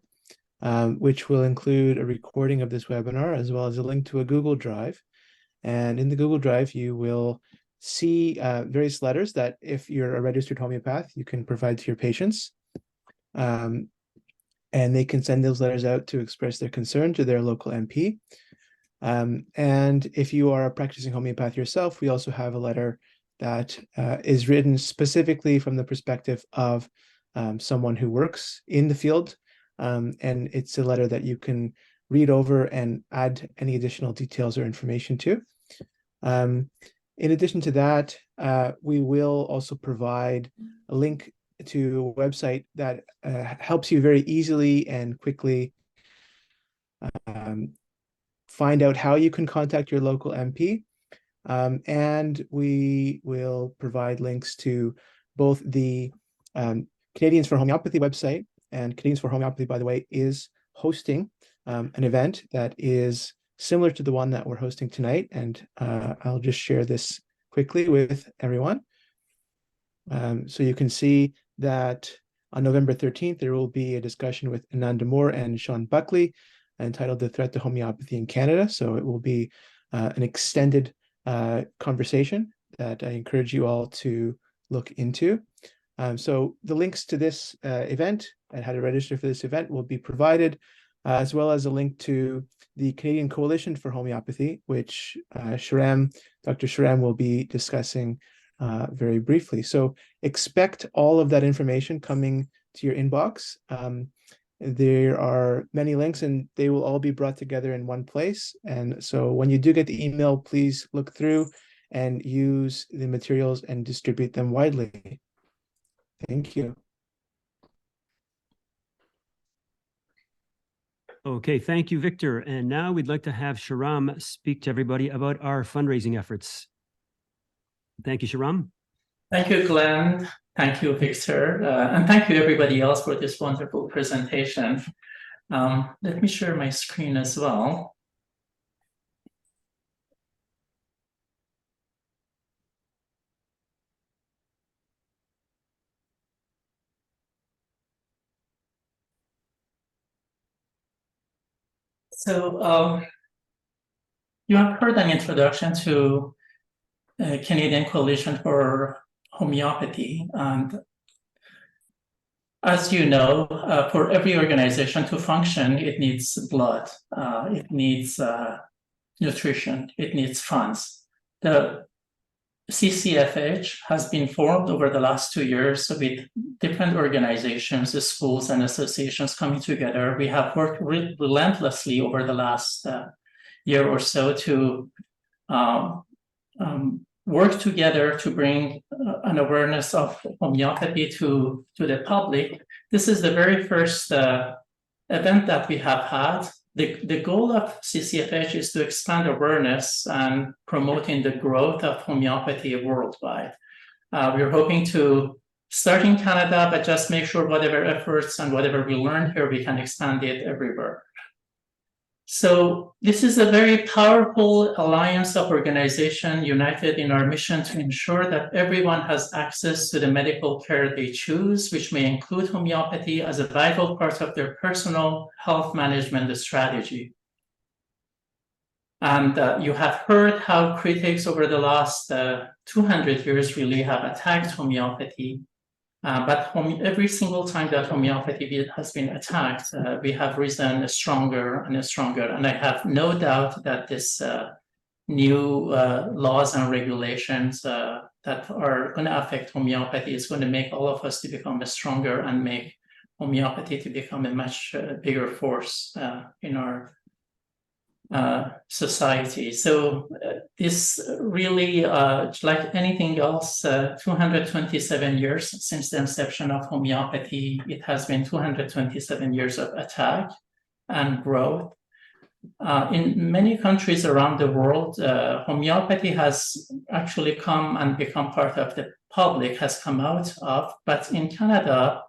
[SPEAKER 6] which will include a recording of this webinar as well as a link to a Google Drive. And in the Google Drive, you will see various letters that, if you're a registered homeopath, you can provide to your patients. And they can send those letters out to express their concern to their local MP. And if you are a practicing homeopath yourself, we also have a letter that is written specifically from the perspective of someone who works in the field. And it's a letter that you can read over and add any additional details or information to. In addition to that, we will also provide a link to a website that helps you very easily and quickly find out how you can contact your local MP. And we will provide links to both the Canadians for Homeopathy website, and Canadians for Homeopathy, by the way, is hosting an event that is similar to the one that we're hosting tonight. And I'll just share this quickly with everyone. So you can see that on November 13th, there will be a discussion with Ananda Moore and Sean Buckley entitled The Threat to Homeopathy in Canada. So it will be an extended conversation that I encourage you all to look into. So the links to this event and how to register for this event will be provided, as well as a link to the Canadian Coalition for Homeopathy, which Dr. Sharam will be discussing very briefly. So expect all of that information coming to your inbox. There are many links and they will all be brought together in one place. And so when you do get the email, please look through and use the materials and distribute them widely. Thank you.
[SPEAKER 2] Okay, thank you, Victor. And now we'd like to have Sharam speak to everybody about our fundraising efforts. Thank you, Sharam.
[SPEAKER 7] Thank you, Glenn. Thank you, Victor. And thank you, everybody else, for this wonderful presentation. Let me share my screen as well. So you have heard an introduction to Canadian Coalition for Homeopathy. And as you know, for every organization to function, it needs blood, it needs nutrition, it needs funds. The CCFH has been formed over the last 2 years with different organizations, the schools and associations coming together. We have worked relentlessly over the last year or so to work together to bring an awareness of homeopathy to the public. This is the very first event that we have had. The goal of CCFH is to expand awareness and promoting the growth of homeopathy worldwide. We're hoping to start in Canada, but just make sure whatever efforts and whatever we learn here, we can expand it everywhere. So this is a very powerful alliance of organizations united in our mission to ensure that everyone has access to the medical care they choose, which may include homeopathy as a vital part of their personal health management strategy. And you have heard how critics over the last 200 years really have attacked homeopathy. But every single time that homeopathy has been attacked, we have risen stronger and stronger. And I have no doubt that this new laws and regulations that are going to affect homeopathy is going to make all of us to become stronger and make homeopathy to become a much bigger force in our society. So this really, like anything else, 227 years since the inception of homeopathy, it has been 227 years of attack and growth. In many countries around the world, homeopathy has actually come and become part of the public, has come out of, but in Canada,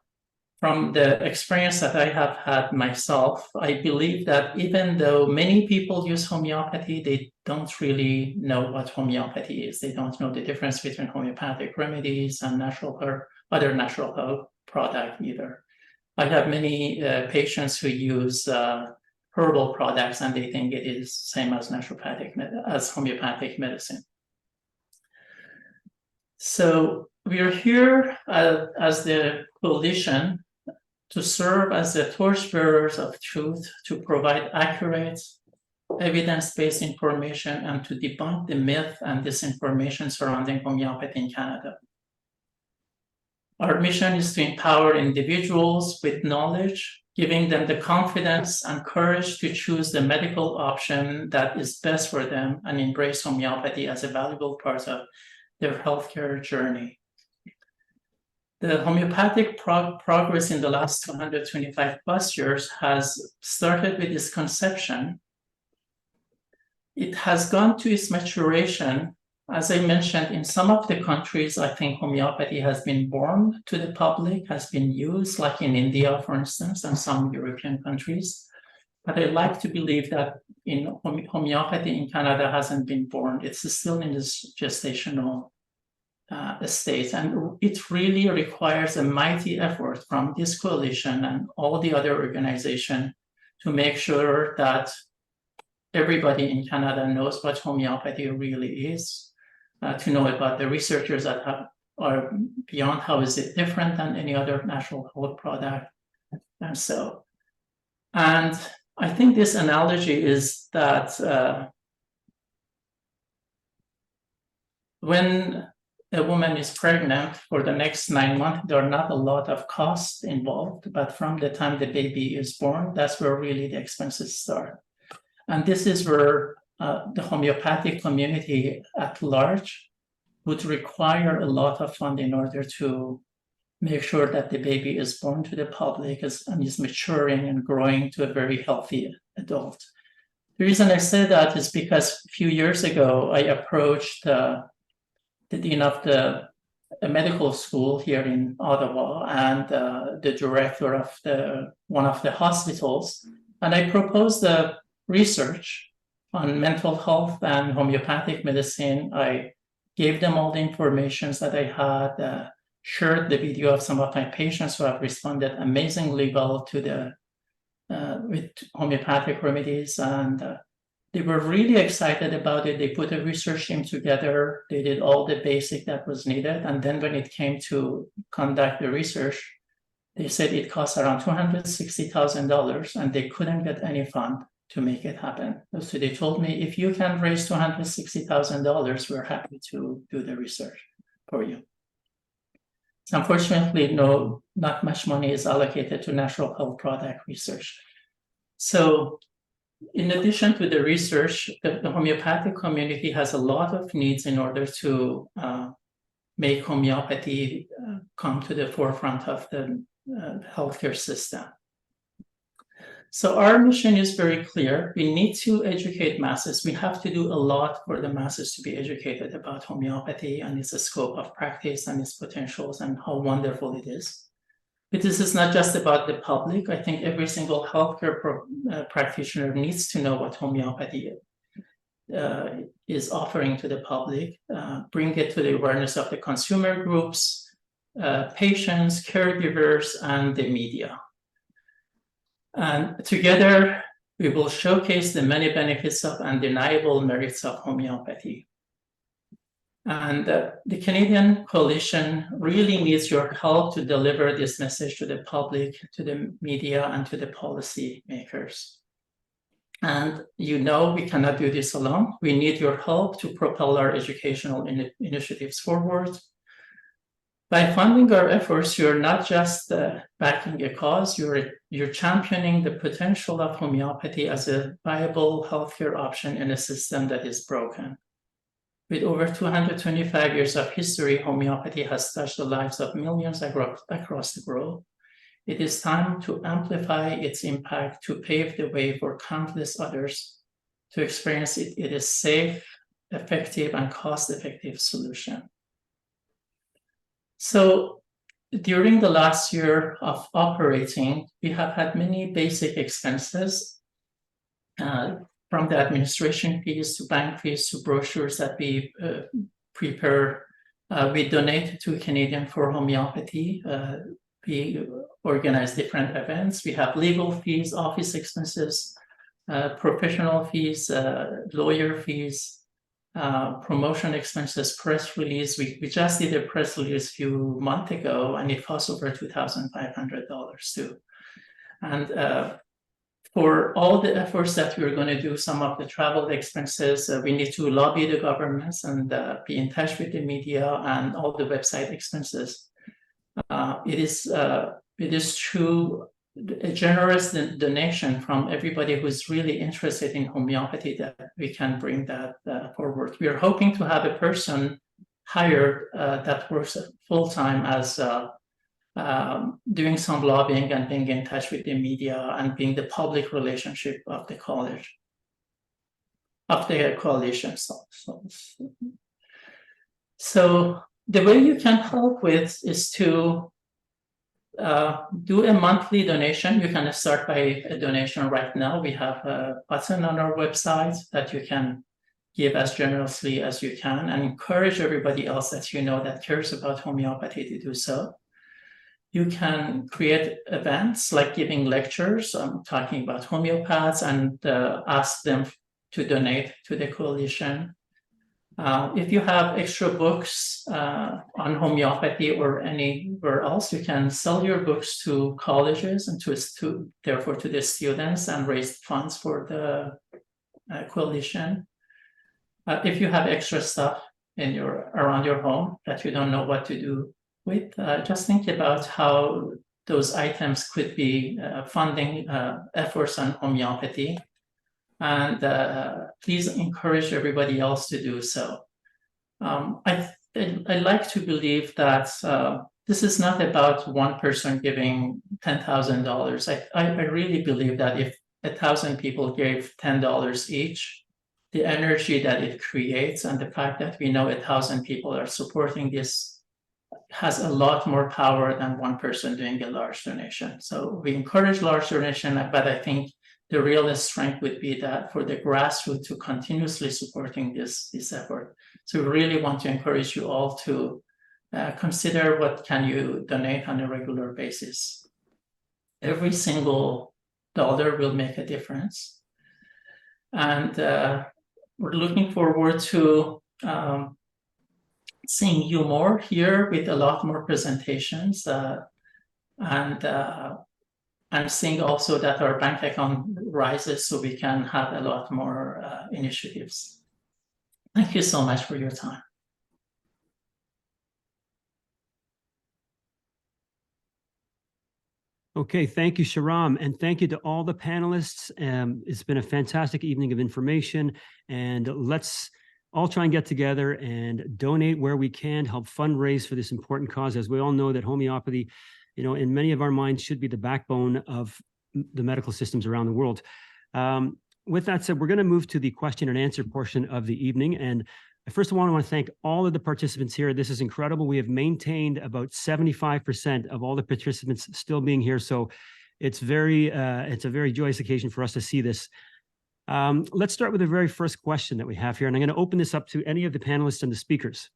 [SPEAKER 7] from the experience that I have had myself, I believe that even though many people use homeopathy, they don't really know what homeopathy is. They don't know the difference between homeopathic remedies and other natural health products either. I have many patients who use herbal products and they think it is same as homeopathic medicine. So we are here as the coalition to serve as the torchbearers of truth, to provide accurate, evidence-based information, and to debunk the myth and disinformation surrounding homeopathy in Canada. Our mission is to empower individuals with knowledge, giving them the confidence and courage to choose the medical option that is best for them and embrace homeopathy as a valuable part of their healthcare journey. The homeopathic progress in the last 225 plus years has started with this conception. It has gone to its maturation. As I mentioned, in some of the countries, I think homeopathy has been born to the public, has been used, like in India, for instance, and some European countries. But I like to believe that in homeopathy in Canada hasn't been born. It's still in this gestational state, and it really requires a mighty effort from this coalition and all the other organizations to make sure that everybody in Canada knows what homeopathy really is, to know about the researchers that are beyond how is it different than any other natural health product, and so. And I think this analogy is that when a woman is pregnant for the next 9 months, there are not a lot of costs involved, but from the time the baby is born, that's where really the expenses start. And this is where the homeopathic community at large would require a lot of funds in order to make sure that the baby is born to the public and is maturing and growing to a very healthy adult. The reason I say that is because a few years ago, I approached the dean of the medical school here in Ottawa and the director of one of the hospitals, and I proposed the research on mental health and homeopathic medicine. I gave them all the information that I had, shared the video of some of my patients who have responded amazingly well to with homeopathic remedies, and They were really excited about it. They put a research team together. They did all the basic that was needed. And then when it came to conduct the research, they said it cost around $260,000 and they couldn't get any fund to make it happen. So they told me, if you can raise $260,000, we're happy to do the research for you. So unfortunately, not much money is allocated to natural health product research. So in addition to the research, the homeopathic community has a lot of needs in order to make homeopathy come to the forefront of the healthcare system. So our mission is very clear. We need to educate masses. We have to do a lot for the masses to be educated about homeopathy and its scope of practice and its potentials and how wonderful it is. But this is not just about the public. I think every single healthcare practitioner needs to know what homeopathy is offering to the public, bring it to the awareness of the consumer groups, patients, caregivers, and the media. And together, we will showcase the many benefits of undeniable merits of homeopathy. And the Canadian Coalition really needs your help to deliver this message to the public, to the media, and to the policy makers. And we cannot do this alone. We need your help to propel our educational initiatives forward. By funding our efforts, you're not just backing a cause, you're championing the potential of homeopathy as a viable healthcare option in a system that is broken. With over 225 years of history, homeopathy has touched the lives of millions across the globe. It is time to amplify its impact, to pave the way for countless others to experience it. It is safe, effective, and cost-effective solution. So during the last year of operating, we have had many basic expenses from the administration fees to bank fees to brochures that we prepare. We donate to Canadian for Homeopathy. We organize different events. We have legal fees, office expenses, professional fees, lawyer fees, promotion expenses, press release. We just did a press release a few months ago, and it cost over $2,500 too. And for all the efforts that we're going to do, some of the travel expenses, we need to lobby the governments and be in touch with the media and all the website expenses. It is true, a generous donation from everybody who's really interested in homeopathy that we can bring that forward. We are hoping to have a person hired that works full-time as doing some lobbying and being in touch with the media and being the public relationship of the college, of the coalition. So the way you can help with is to do a monthly donation. You can start by a donation right now. We have a button on our website that you can give as generously as you can and encourage everybody else that you know that cares about homeopathy to do so. You can create events like giving lectures, talking about homeopaths, and ask them to donate to the coalition. If you have extra books on homeopathy or anywhere else, you can sell your books to colleges and therefore to the students and raise funds for the coalition. If you have extra stuff around your home that you don't know what to do with, just think about how those items could be funding efforts on homeopathy. And please encourage everybody else to do so. I like to believe that this is not about one person giving $10,000. I really believe that if 1,000 people gave $10 each, the energy that it creates and the fact that we know 1,000 people are supporting this has a lot more power than one person doing a large donation. So we encourage large donation, but I think the real strength would be that for the grassroots to continuously supporting this effort. So we really want to encourage you all to consider what can you donate on a regular basis. Every single dollar will make a difference. And we're looking forward to seeing you more here with a lot more presentations. And seeing also that our bank account rises so we can have a lot more initiatives. Thank you so much for your time.
[SPEAKER 2] Okay, thank you, Shahram, and thank you to all the panelists. It's been a fantastic evening of information, and let's all try and get together and donate where we can, help fundraise for this important cause. As we all know that homeopathy, in many of our minds should be the backbone of the medical systems around the world. With that said, we're going to move to the question and answer portion of the evening. And first of all, I want to thank all of the participants here. This is incredible. We have maintained about 75% of all the participants still being here. So it's a very joyous occasion for us to see this. Let's start with the very first question that we have here. And I'm going to open this up to any of the panelists and the speakers.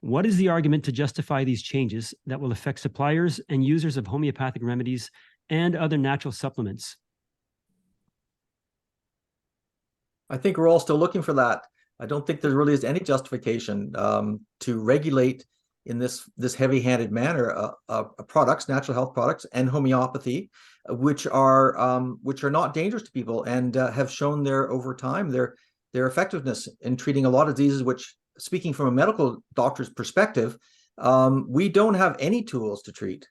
[SPEAKER 2] What is the argument to justify these changes that will affect suppliers and users of homeopathic remedies and other natural supplements?
[SPEAKER 5] I think we're all still looking for that. I don't think there really is any justification to regulate in this heavy-handed manner products, natural health products, and homeopathy, which are not dangerous to people and have shown over time their effectiveness in treating a lot of diseases. Which, speaking from a medical doctor's perspective, we don't have any tools to treat.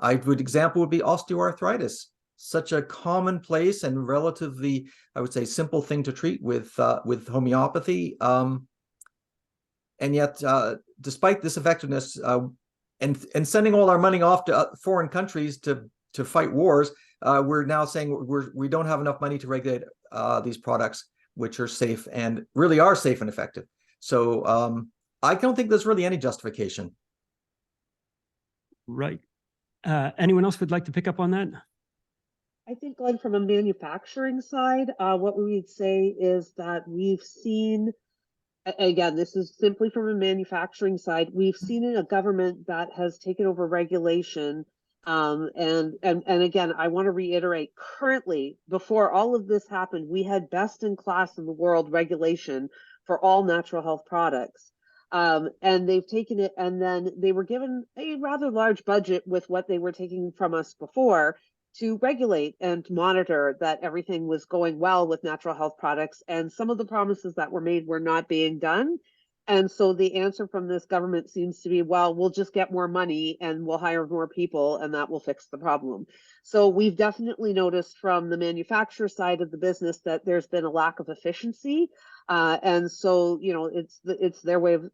[SPEAKER 5] Example would be osteoarthritis. Such a commonplace and relatively, I would say, simple thing to treat with homeopathy, and yet, despite this effectiveness, and sending all our money off to foreign countries to fight wars, we're now saying we don't have enough money to regulate these products, which are safe and really are safe and effective. So I don't think there's really any justification.
[SPEAKER 2] Right. Anyone else would like to pick up on that?
[SPEAKER 4] I think, Glenn, from a manufacturing side, what we would say is that we've seen, again, this is simply from a manufacturing side, we've seen in a government that has taken over regulation. And again, I want to reiterate, currently, before all of this happened, we had best in class in the world regulation for all natural health products. And they've taken it, and then they were given a rather large budget with what they were taking from us before to regulate and monitor that everything was going well with natural health products. And some of the promises that were made were not being done. And so the answer from this government seems to be, well, we'll just get more money and we'll hire more people and that will fix the problem. So we've definitely noticed from the manufacturer side of the business that there's been a lack of efficiency. And so, it's their way of,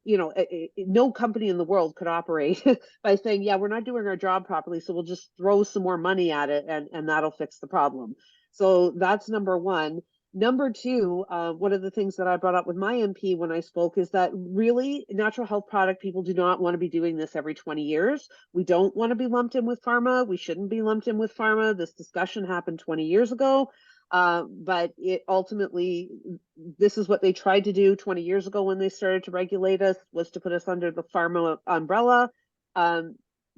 [SPEAKER 4] no company in the world could operate by saying, yeah, we're not doing our job properly, so we'll just throw some more money at it and that'll fix the problem. So that's number one. Number two, one of the things that I brought up with my MP when I spoke is that really natural health product people do not want to be doing this every 20 years. We don't want to be lumped in with pharma. We shouldn't be lumped in with pharma. This discussion happened 20 years ago. But it ultimately, this is what they tried to do 20 years ago when they started to regulate us, was to put us under the pharma umbrella.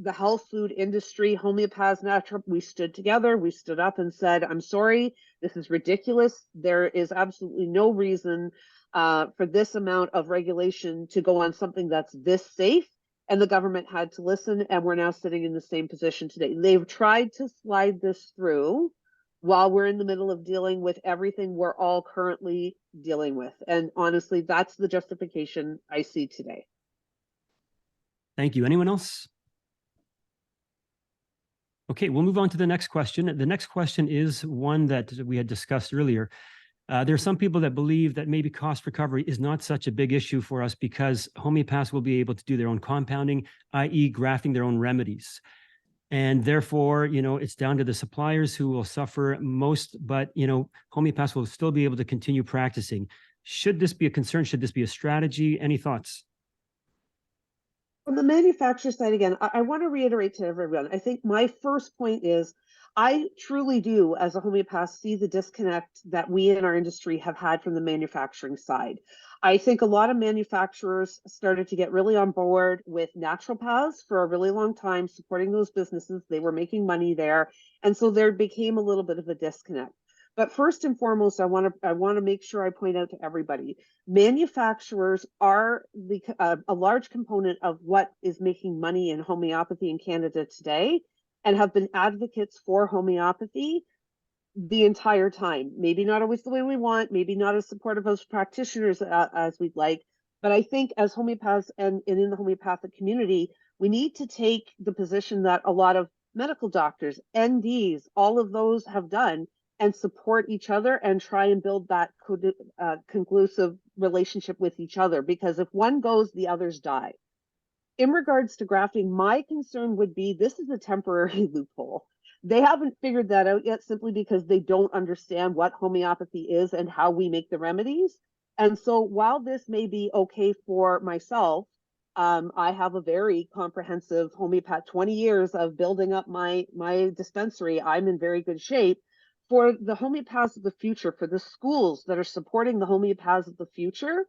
[SPEAKER 4] The health food industry, homeopaths, natural, we stood together, we stood up and said, I'm sorry, this is ridiculous. There is absolutely no reason for this amount of regulation to go on something that's this safe. And the government had to listen, and we're now sitting in the same position today. They've tried to slide this through while we're in the middle of dealing with everything we're all currently dealing with. And honestly, that's the justification I see today.
[SPEAKER 2] Thank you. Anyone else? Okay, we'll move on to the next question. The next question is one that we had discussed earlier. There are some people that believe that maybe cost recovery is not such a big issue for us because homeopaths will be able to do their own compounding, i.e. grafting their own remedies. And therefore, it's down to the suppliers who will suffer most, but, homeopaths will still be able to continue practicing. Should this be a concern? Should this be a strategy? Any thoughts?
[SPEAKER 4] From the manufacturer side, again, I want to reiterate to everyone, I think my first point is I truly do, as a homeopath, see the disconnect that we in our industry have had from the manufacturing side. I think a lot of manufacturers started to get really on board with naturopaths for a really long time, supporting those businesses. They were making money there. And so there became a little bit of a disconnect. But first and foremost, I want to make sure I point out to everybody, manufacturers are a large component of what is making money in homeopathy in Canada today, and have been advocates for homeopathy the entire time. Maybe not always the way we want, maybe not as supportive as practitioners as we'd like, but I think as homeopaths and in the homeopathic community, we need to take the position that a lot of medical doctors, NDs, all of those have done, and support each other and try and build that conclusive relationship with each other, because if one goes, the others die. In regards to grafting, my concern would be this is a temporary loophole. They haven't figured that out yet, simply because they don't understand what homeopathy is and how we make the remedies. And so while this may be okay for myself, I have a very comprehensive homeopath, 20 years of building up my dispensary. I'm in very good shape. For the homeopaths of the future, for the schools that are supporting the homeopaths of the future,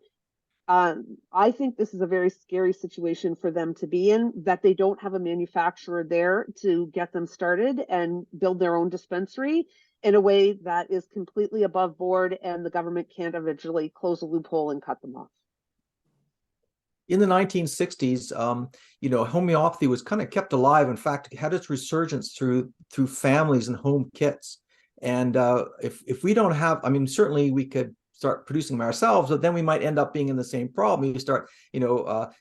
[SPEAKER 4] I think this is a very scary situation for them to be in, that they don't have a manufacturer there to get them started and build their own dispensary in a way that is completely above board, and the government can't eventually close a loophole and cut them off.
[SPEAKER 5] In the 1960s, homeopathy was kind of kept alive. In fact, it had its resurgence through families and home kits. And if we don't have, I mean, certainly we could start producing them ourselves, but then we might end up being in the same problem. You start,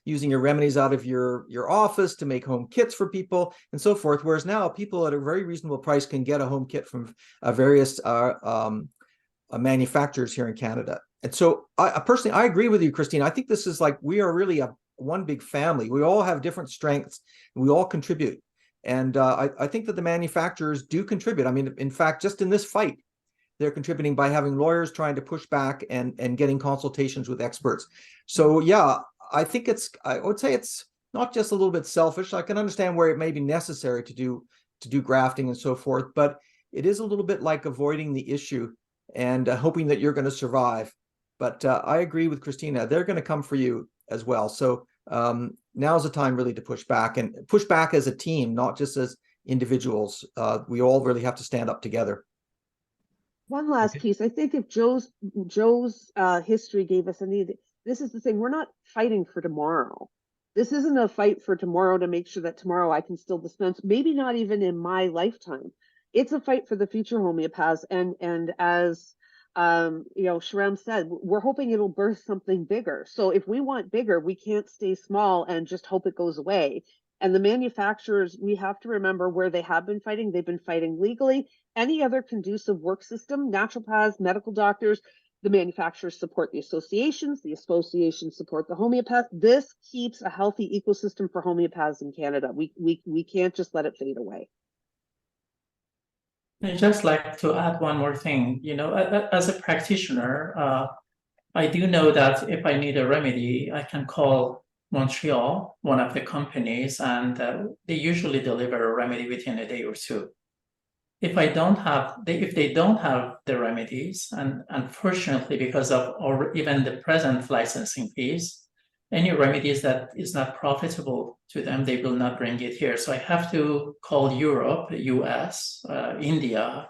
[SPEAKER 5] using your remedies out of your office to make home kits for people and so forth. Whereas now people at a very reasonable price can get a home kit from various manufacturers here in Canada. And so I personally, I agree with you, Christina. I think this is like, we are really one big family. We all have different strengths and we all contribute. And I think that the manufacturers do contribute. I mean, in fact, just in this fight, they're contributing by having lawyers trying to push back and getting consultations with experts. So yeah, I think I would say it's not just a little bit selfish. I can understand where it may be necessary to do grafting and so forth, but it is a little bit like avoiding the issue and hoping that you're going to survive. But I agree with Christina. They're going to come for you as well. So now's the time really to push back, and push back as a team, not just as individuals. We all really have to stand up together.
[SPEAKER 4] One last piece. I think if Joe's history gave us any, this is the thing, we're not fighting for tomorrow. This isn't a fight for tomorrow to make sure that tomorrow I can still dispense, maybe not even in my lifetime. It's a fight for the future homeopaths. And as Sharem said, we're hoping it'll birth something bigger. So if we want bigger, we can't stay small and just hope it goes away. And the manufacturers, we have to remember where they have been fighting. They've been fighting legally. Any other conducive work system, naturopaths, medical doctors, the manufacturers support the associations support the homeopaths. This keeps a healthy ecosystem for homeopaths in Canada. We can't just let it fade away.
[SPEAKER 7] I'd just like to add one more thing. As a practitioner, I do know that if I need a remedy, I can call Montreal, one of the companies, and they usually deliver a remedy within a day or two. If they don't have the remedies, and unfortunately because of even the present licensing fees, any remedies that is not profitable to them, they will not bring it here. So I have to call Europe, US, India,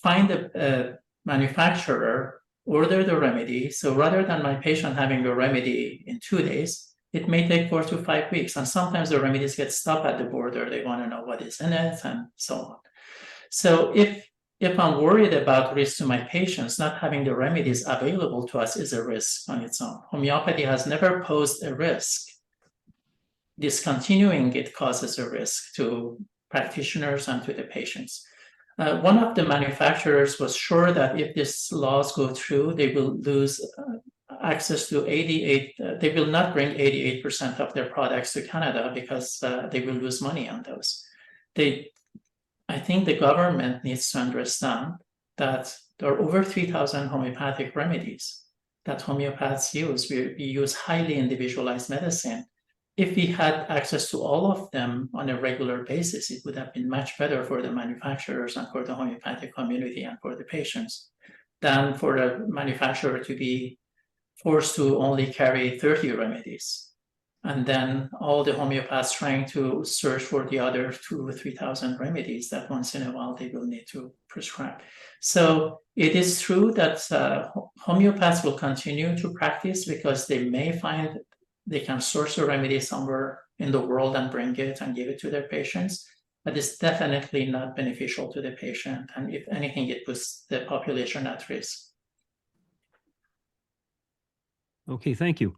[SPEAKER 7] find a manufacturer, order the remedy. So rather than my patient having a remedy in 2 days, it may take 4 to 5 weeks. And sometimes the remedies get stopped at the border. They want to know what is in it and so on. So if I'm worried about risk to my patients, not having the remedies available to us is a risk on its own. Homeopathy has never posed a risk. Discontinuing it causes a risk to practitioners and to the patients. One of the manufacturers was sure that if these laws go through, they will lose access to they will not bring 88% of their products to Canada because they will lose money on those. I think the government needs to understand that there are over 3,000 homeopathic remedies that homeopaths use. We use highly individualized medicine. If we had access to all of them on a regular basis, it would have been much better for the manufacturers and for the homeopathic community and for the patients than for the manufacturer to be forced to only carry 30 remedies. And then all the homeopaths trying to search for the other 2,000 or 3,000 remedies that once in a while they will need to prescribe. So it is true that homeopaths will continue to practice because they may find they can source a remedy somewhere in the world and bring it and give it to their patients, but it's definitely not beneficial to the patient. And if anything, it puts the population at risk.
[SPEAKER 2] Okay, thank you.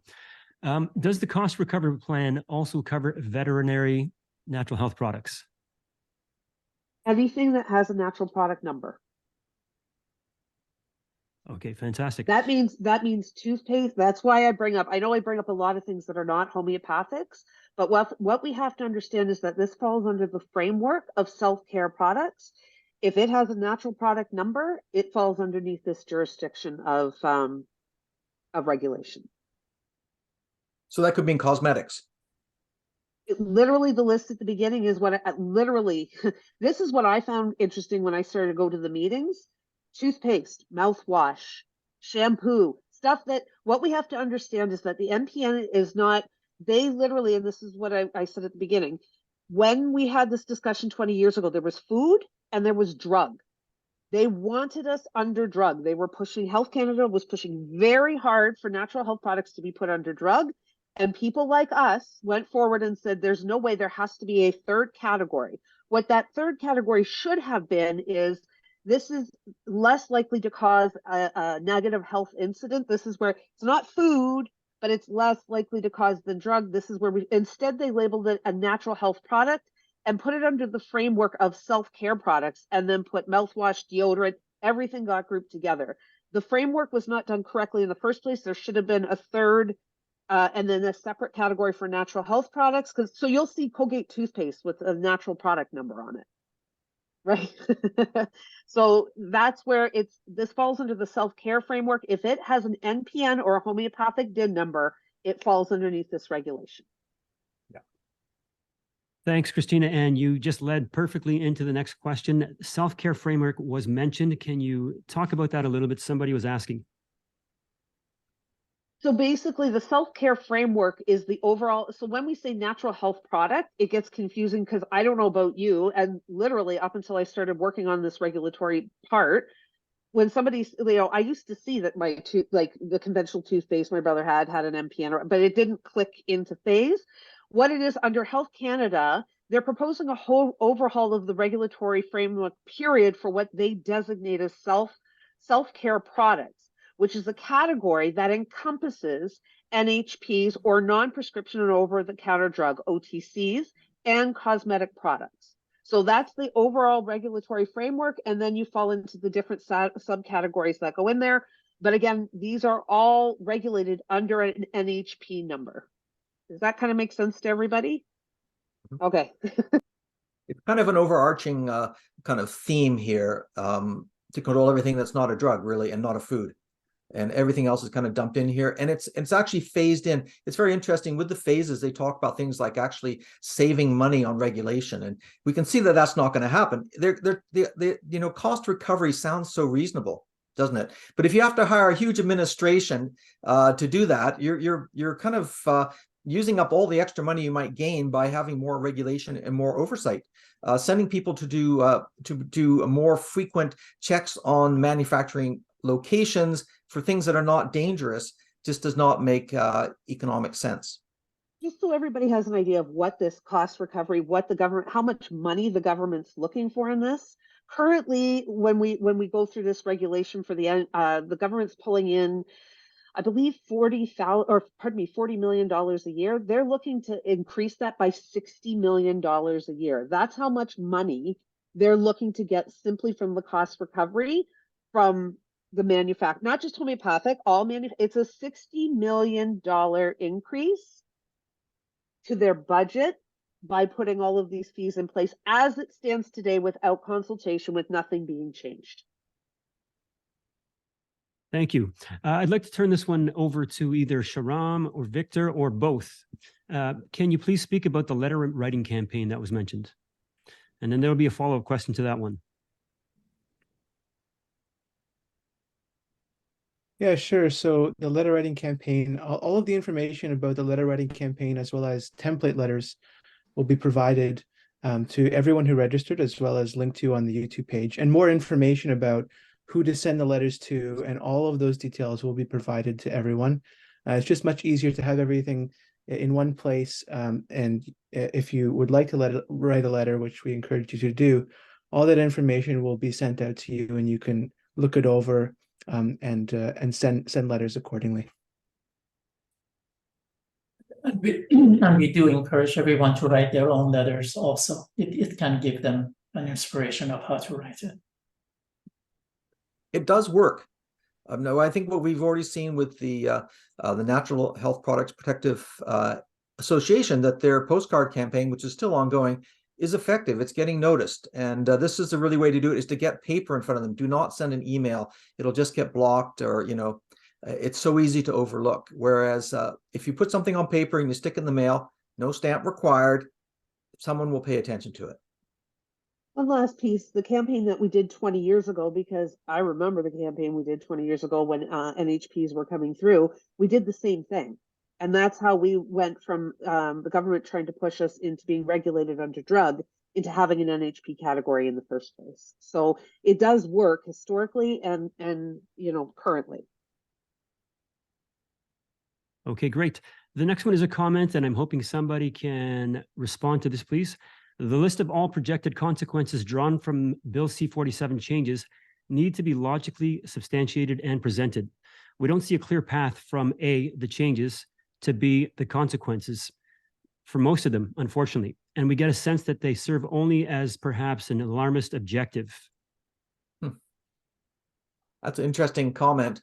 [SPEAKER 2] Does the cost recovery plan also cover veterinary natural health products?
[SPEAKER 4] Anything that has a natural product number.
[SPEAKER 2] Okay, fantastic.
[SPEAKER 4] That means toothpaste. That's why I bring up a lot of things that are not homeopathics, but what we have to understand is that this falls under the framework of self-care products. If it has a natural product number, it falls underneath this jurisdiction of regulation.
[SPEAKER 5] So that could mean cosmetics.
[SPEAKER 4] Literally, the list at the beginning is what this is what I found interesting when I started to go to the meetings. Toothpaste, mouthwash, shampoo, stuff that what we have to understand is that the NPN is not, they literally, and this is what I said at the beginning, when we had this discussion 20 years ago, there was food and there was drug. They wanted us under drug. They were pushing, Health Canada was pushing very hard for natural health products to be put under drug. And people like us went forward and said, there's no way, there has to be a third category. What that third category should have been is, this is less likely to cause a negative health incident. This is where it's not food, but it's less likely to cause the drug. This is where instead they labeled it a natural health product and put it under the framework of self-care products, and then put mouthwash, deodorant, everything got grouped together. The framework was not done correctly in the first place. There should have been a third and then a separate category for natural health products. So you'll see Colgate toothpaste with a natural product number on it, right? So that's where this falls under the self-care framework. If it has an NPN or a homeopathic DIN number, it falls underneath this regulation.
[SPEAKER 2] Yeah. Thanks, Christina. And you just led perfectly into the next question. Self-care framework was mentioned. Can you talk about that a little bit? Somebody was asking.
[SPEAKER 4] So basically, the self-care framework is the overall. So when we say natural health product, it gets confusing because I don't know about you. And literally up until I started working on this regulatory part, when somebody, I used to see that my the conventional toothpaste my brother had an NPN, but it didn't click into phase. What it is under Health Canada, they're proposing a whole overhaul of the regulatory framework period for what they designate as self-care products, which is a category that encompasses NHPs or non-prescription and over-the-counter drug, OTCs, and cosmetic products. So that's the overall regulatory framework, and then you fall into the different subcategories that go in there. But again, these are all regulated under an NHP number. Does that kind of make sense to everybody? Okay.
[SPEAKER 5] It's kind of an overarching kind of theme here to control everything that's not a drug, really, and not a food. And everything else is kind of dumped in here, and it's actually phased in. It's very interesting with the phases. They talk about things like actually saving money on regulation, and we can see that that's not going to happen. Cost recovery sounds so reasonable, doesn't it? But if you have to hire a huge administration to do that, you're kind of using up all the extra money you might gain by having more regulation and more oversight. Sending people to do more frequent checks on manufacturing locations for things that are not dangerous just does not make economic sense.
[SPEAKER 4] Just so everybody has an idea of what this cost recovery, what the government, how much money the government's looking for in this. Currently, when we go through this regulation for the government's pulling in, I believe $40 million a year. They're looking to increase that by $60 million a year. That's how much money they're looking to get simply from the cost recovery from the manufacturer, not just homeopathic, it's a $60 million increase to their budget by putting all of these fees in place as it stands today without consultation, with nothing being changed.
[SPEAKER 2] Thank you. I'd like to turn this one over to either Sharam or Victor or both. Can you please speak about the letter writing campaign that was mentioned? And then there'll be a follow-up question to that one.
[SPEAKER 6] Yeah, sure. So the letter writing campaign, all of the information about the letter writing campaign, as well as template letters, will be provided to everyone who registered, as well as linked to on the YouTube page. And more information about who to send the letters to and all of those details will be provided to everyone. It's just much easier to have everything in one place. And if you would like to write a letter, which we encourage you to do, all that information will be sent out to you, and you can look it over and send letters accordingly.
[SPEAKER 7] And we do encourage everyone to write their own letters also. It can give them an inspiration of how to write it.
[SPEAKER 5] It does work. No, I think what we've already seen with the Natural Health Products Protective Association, that their postcard campaign, which is still ongoing, is effective. It's getting noticed. And this is the really way to do it, is to get paper in front of them. Do not send an email. It'll just get blocked, or, you know, it's so easy to overlook. Whereas if you put something on paper and you stick it in the mail, no stamp required, someone will pay attention to it.
[SPEAKER 4] One last piece, the campaign that we did 20 years ago, because I remember the campaign we did 20 years ago when NHPs were coming through, we did the same thing. And that's how we went from the government trying to push us into being regulated under drug into having an NHP category in the first place. So it does work historically and you know, currently.
[SPEAKER 2] Okay, great. The next one is a comment, and I'm hoping somebody can respond to this, please. The list of all projected consequences drawn from Bill C-47 changes need to be logically substantiated and presented. We don't see a clear path from A, the changes, to B, the consequences for most of them, unfortunately. And we get a sense that they serve only as perhaps an alarmist objective.
[SPEAKER 5] That's an interesting comment.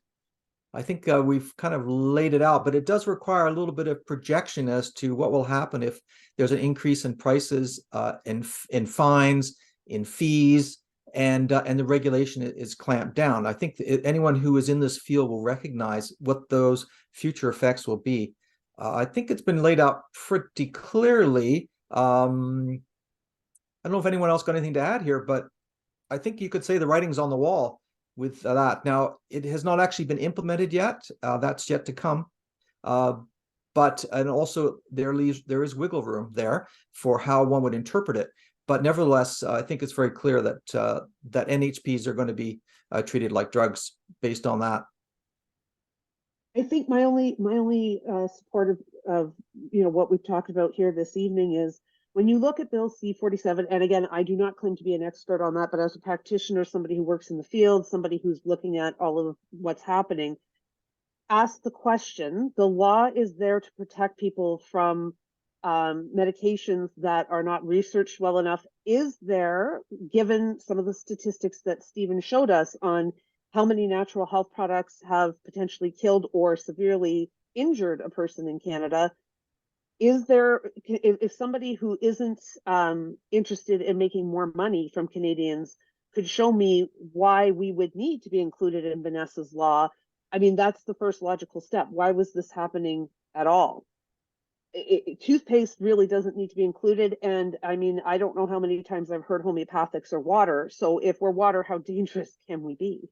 [SPEAKER 5] I think we've kind of laid it out, but it does require a little bit of projection as to what will happen if there's an increase in prices, in fines, in fees, and the regulation is clamped down. I think anyone who is in this field will recognize what those future effects will be. I think it's been laid out pretty clearly. I don't know if anyone else got anything to add here, but I think you could say the writing's on the wall with that. Now, it has not actually been implemented yet. That's yet to come. And also there is wiggle room there for how one would interpret it. But nevertheless, I think it's very clear that that NHPs are going to be treated like drugs based on that.
[SPEAKER 4] I think my only support of you know what we've talked about here this evening is, when you look at Bill C-47, and again, I do not claim to be an expert on that, but as a practitioner, somebody who works in the field, somebody who's looking at all of what's happening, ask the question. The law is there to protect people from medications that are not researched well enough. Is there, given some of the statistics that Stephen showed us on how many natural health products have potentially killed or severely injured a person in Canada, is there, if somebody who isn't interested in making more money from Canadians could show me why we would need to be included in Vanessa's law, I mean, that's the first logical step. Why was this happening at all? Toothpaste really doesn't need to be included. And I mean, I don't know how many times I've heard homeopathics are water. So if we're water, how dangerous can we be?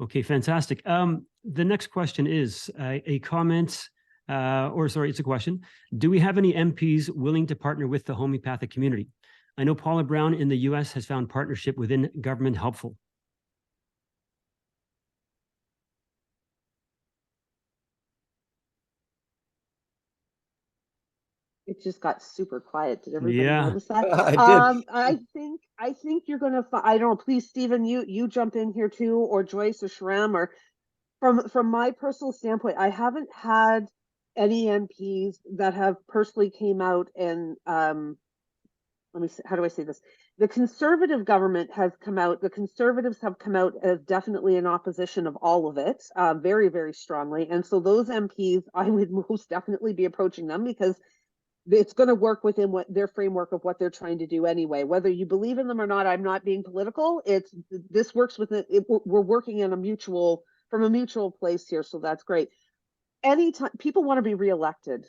[SPEAKER 2] Okay, fantastic. The next question is a comment, it's a question. Do we have any MPs willing to partner with the homeopathic community? I know Paula Brown in the US has found partnership within government helpful.
[SPEAKER 4] It just got super quiet. Did everybody notice that?
[SPEAKER 5] I did.
[SPEAKER 4] I think you're gonna. I don't know. Please, Stephen, you jump in here too, or Joyce or Shram, or from my personal standpoint, I haven't had any MPs that have personally came out and let me see, how do I say this? The Conservative government has come out. The Conservatives have come out as definitely in opposition of all of it, very, very strongly. And so those MPs, I would most definitely be approaching them, because it's going to work within what their framework of what they're trying to do anyway. Whether you believe in them or not, I'm not being political. This works with it. We're working in from a mutual place here, so that's great. Anytime people want to be reelected,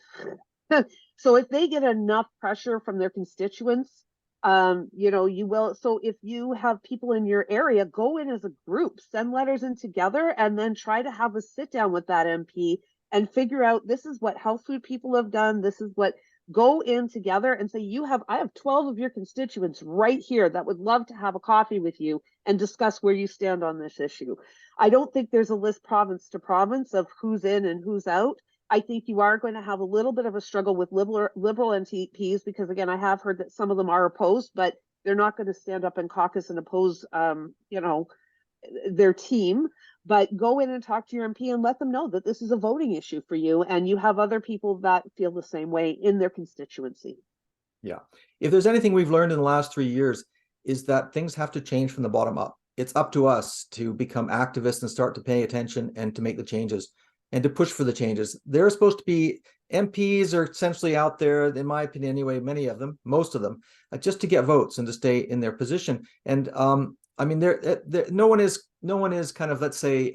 [SPEAKER 4] so if they get enough pressure from their constituents, You know, you will. So if you have people in your area, go in as a group, send letters in together, and then try to have a sit down with that MP and figure out, this is what health food people have done. This is what, go in together and say, I have 12 of your constituents right here that would love to have a coffee with you and discuss where you stand on this issue. I don't think there's a list province to province of who's in and who's out. I think you are going to have a little bit of a struggle with liberal MPs, because again, I have heard that some of them are opposed, but they're not going to stand up in caucus and oppose, you know, their team. But go in and talk to your MP and let them know that this is a voting issue for you, and you have other people that feel the same way in their constituency.
[SPEAKER 5] Yeah. If there's anything we've learned in the last 3 years, is that things have to change from the bottom up. It's up to us to become activists and start to pay attention and to make the changes and to push for the changes. They're supposed to be, MPs are essentially out there, in my opinion anyway, many of them, most of them, just to get votes and to stay in their position. And I mean, no one is kind of, let's say,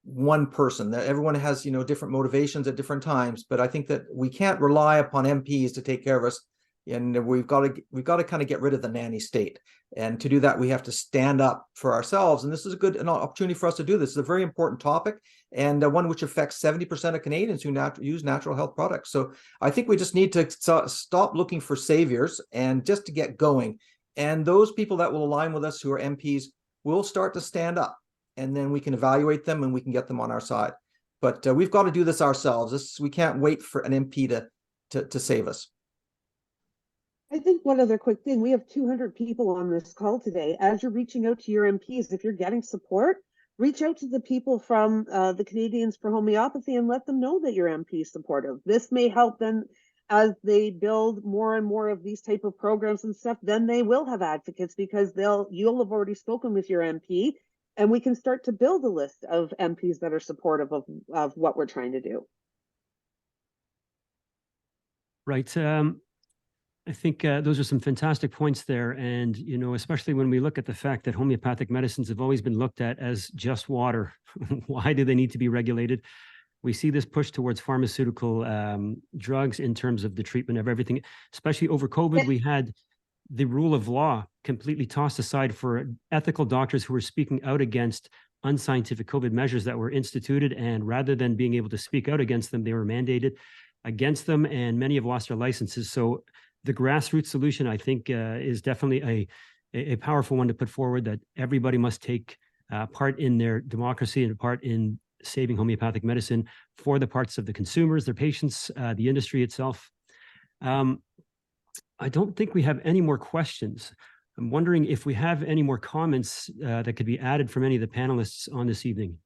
[SPEAKER 5] one person. Everyone has, you know, different motivations at different times, but I think that we can't rely upon MPs to take care of us, and we've got to kind of get rid of the nanny state. And to do that, we have to stand up for ourselves. And this is an opportunity for us to do this. It's a very important topic, and one which affects 70% of Canadians who use natural health products. So I think we just need to stop looking for saviors and just to get going. And those people that will align with us who are MPs will start to stand up, and then we can evaluate them and we can get them on our side. But we've got to do this ourselves. We can't wait for an MP to save us.
[SPEAKER 4] I think one other quick thing, we have 200 people on this call today. As you're reaching out to your MPs, if you're getting support, reach out to the people from the Canadians for Homeopathy and let them know that your MP is supportive. This may help them as they build more and more of these type of programs and stuff. Then they will have advocates, because you'll have already spoken with your MP, and we can start to build a list of MPs that are supportive of what we're trying to do.
[SPEAKER 2] Right. I think those are some fantastic points there. And, you know, especially when we look at the fact that homeopathic medicines have always been looked at as just water. Why do they need to be regulated? We see this push towards pharmaceutical drugs in terms of the treatment of everything, especially over COVID. We had the rule of law completely tossed aside for ethical doctors who were speaking out against unscientific COVID measures that were instituted. And rather than being able to speak out against them, they were mandated against them, and many have lost their licenses. So the grassroots solution, I think, is definitely a powerful one to put forward, that everybody must take part in their democracy and part in saving homeopathic medicine for the parts of the consumers, their patients, the industry itself. I don't think we have any more questions. I'm wondering if we have any more comments that could be added from any of the panelists on this evening.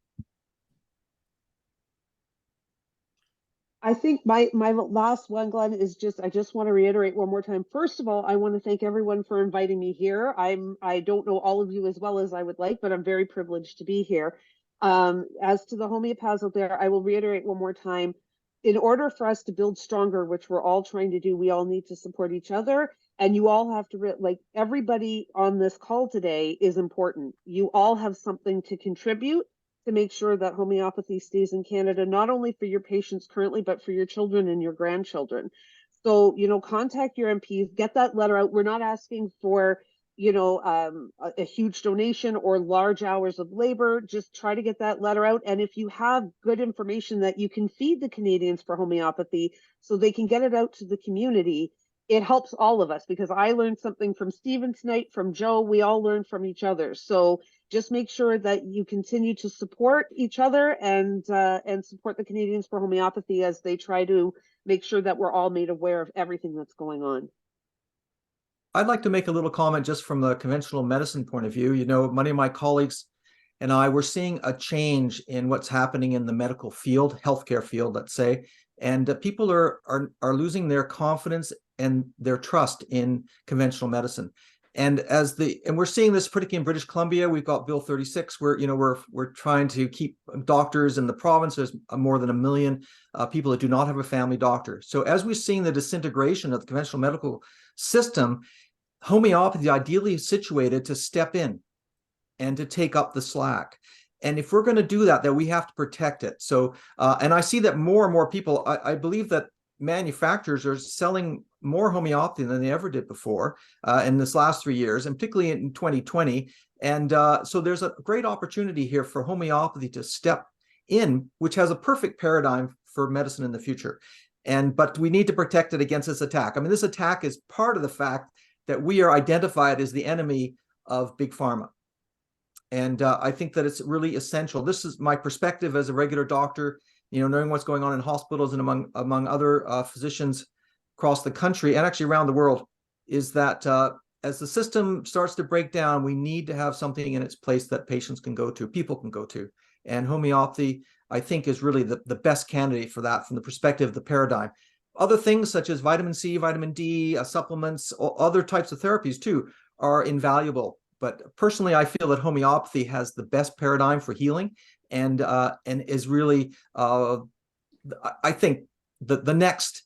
[SPEAKER 4] I think my last one, Glenn, is I just want to reiterate one more time. First of all, I want to thank everyone for inviting me here. I don't know all of you as well as I would like, but I'm very privileged to be here. As to the homeopaths out there, I will reiterate one more time. In order for us to build stronger, which we're all trying to do, we all need to support each other. And you all have to, like, everybody on this call today is important. You all have something to contribute to make sure that homeopathy stays in Canada, not only for your patients currently, but for your children and your grandchildren. So, you know, contact your MPs, get that letter out. We're not asking for, you know, a huge donation or large hours of labor. Just try to get that letter out. And if you have good information that you can feed the Canadians for Homeopathy so they can get it out to the community, it helps all of us, because I learned something from Stephen tonight, from Joe. We all learned from each other. So just make sure that you continue to support each other and support the Canadians for Homeopathy as they try to make sure that we're all made aware of everything that's going on.
[SPEAKER 5] I'd like to make a little comment just from the conventional medicine point of view. You know, many of my colleagues and I were seeing a change in what's happening in the medical field, healthcare field, let's say, and people are losing their confidence and their trust in conventional medicine. And we're seeing this particularly in British Columbia. We've got Bill 36, where, you know, we're trying to keep doctors in the province. There's more than 1 million people that do not have a family doctor. So as we're seeing the disintegration of the conventional medical system, homeopathy ideally situated to step in and to take up the slack. And if we're going to do that, then we have to protect it. So, and I see that more and more people, I believe that manufacturers are selling more homeopathy than they ever did before in this last 3 years, and particularly in 2020. And so there's a great opportunity here for homeopathy to step in, which has a perfect paradigm for medicine in the future. But we need to protect it against this attack. I mean, this attack is part of the fact that we are identified as the enemy of big pharma. And I think that it's really essential. This is my perspective as a regular doctor, knowing what's going on in hospitals and among other physicians across the country and actually around the world, is that as the system starts to break down, we need to have something in its place that patients can go to, people can go to. And homeopathy, I think, is really the best candidate for that from the perspective of the paradigm. Other things such as vitamin C, vitamin D, supplements, other types of therapies too are invaluable. But personally, I feel that homeopathy has the best paradigm for healing, and is really, I think, the next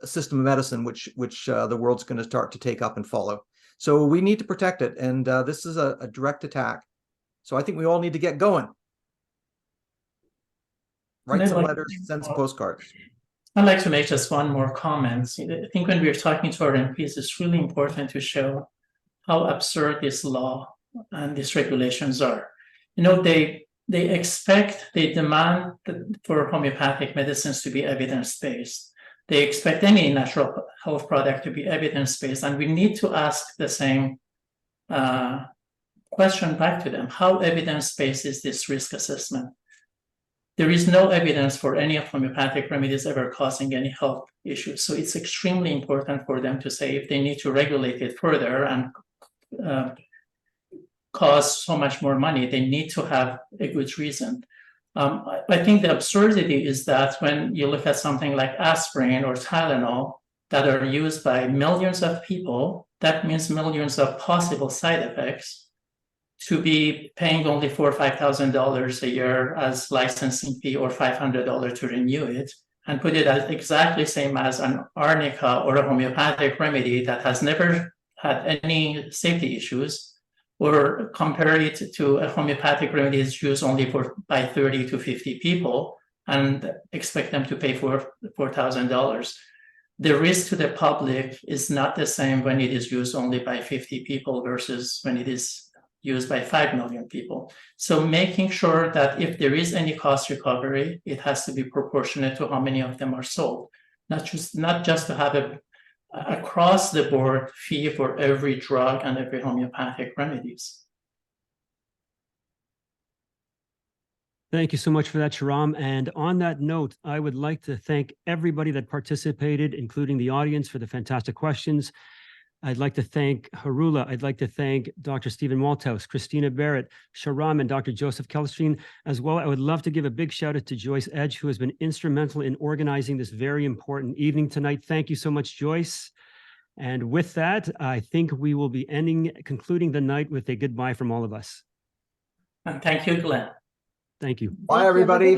[SPEAKER 5] system of medicine which the world's going to start to take up and follow. So we need to protect it, and this is a direct attack. So I think we all need to get going. Write some letters, send some postcards.
[SPEAKER 7] I'd like to make just one more comment. I think when we're talking to our MPs, it's really important to show how absurd this law and these regulations are. They demand for homeopathic medicines to be evidence-based. They expect any natural health product to be evidence-based, and we need to ask the same question back to them. How evidence-based is this risk assessment? There is no evidence for any of homeopathic remedies ever causing any health issues. So it's extremely important for them to say if they need to regulate it further and cost so much more money, they need to have a good reason. I think the absurdity is that when you look at something like aspirin or Tylenol that are used by millions of people, that means millions of possible side effects, to be paying only $4,000 or $5,000 a year as licensing fee or $500 to renew it, and put it as exactly same as an arnica or a homeopathic remedy that has never had any safety issues, or compare it to a homeopathic remedy that's used only by 30 to 50 people and expect them to pay $4,000. The risk to the public is not the same when it is used only by 50 people versus when it is used by 5 million people. So making sure that if there is any cost recovery, it has to be proportionate to how many of them are sold, not just to have a across the board fee for every drug and every homeopathic remedies.
[SPEAKER 2] Thank you so much for that, Shahram. And on that note, I would like to thank everybody that participated, including the audience, for the fantastic questions. I'd like to thank Harula. I'd like to thank Dr. Stephen Malthouse, Christina Barrett, Shahram, and Dr. Joseph Kellerstein as well. I would love to give a big shout out to Joyce Edge, who has been instrumental in organizing this very important evening tonight. Thank you so much, Joyce. And with that, I think we will be concluding the night with a goodbye from all of us.
[SPEAKER 7] And thank you, Glen.
[SPEAKER 2] Thank you.
[SPEAKER 5] Bye, everybody.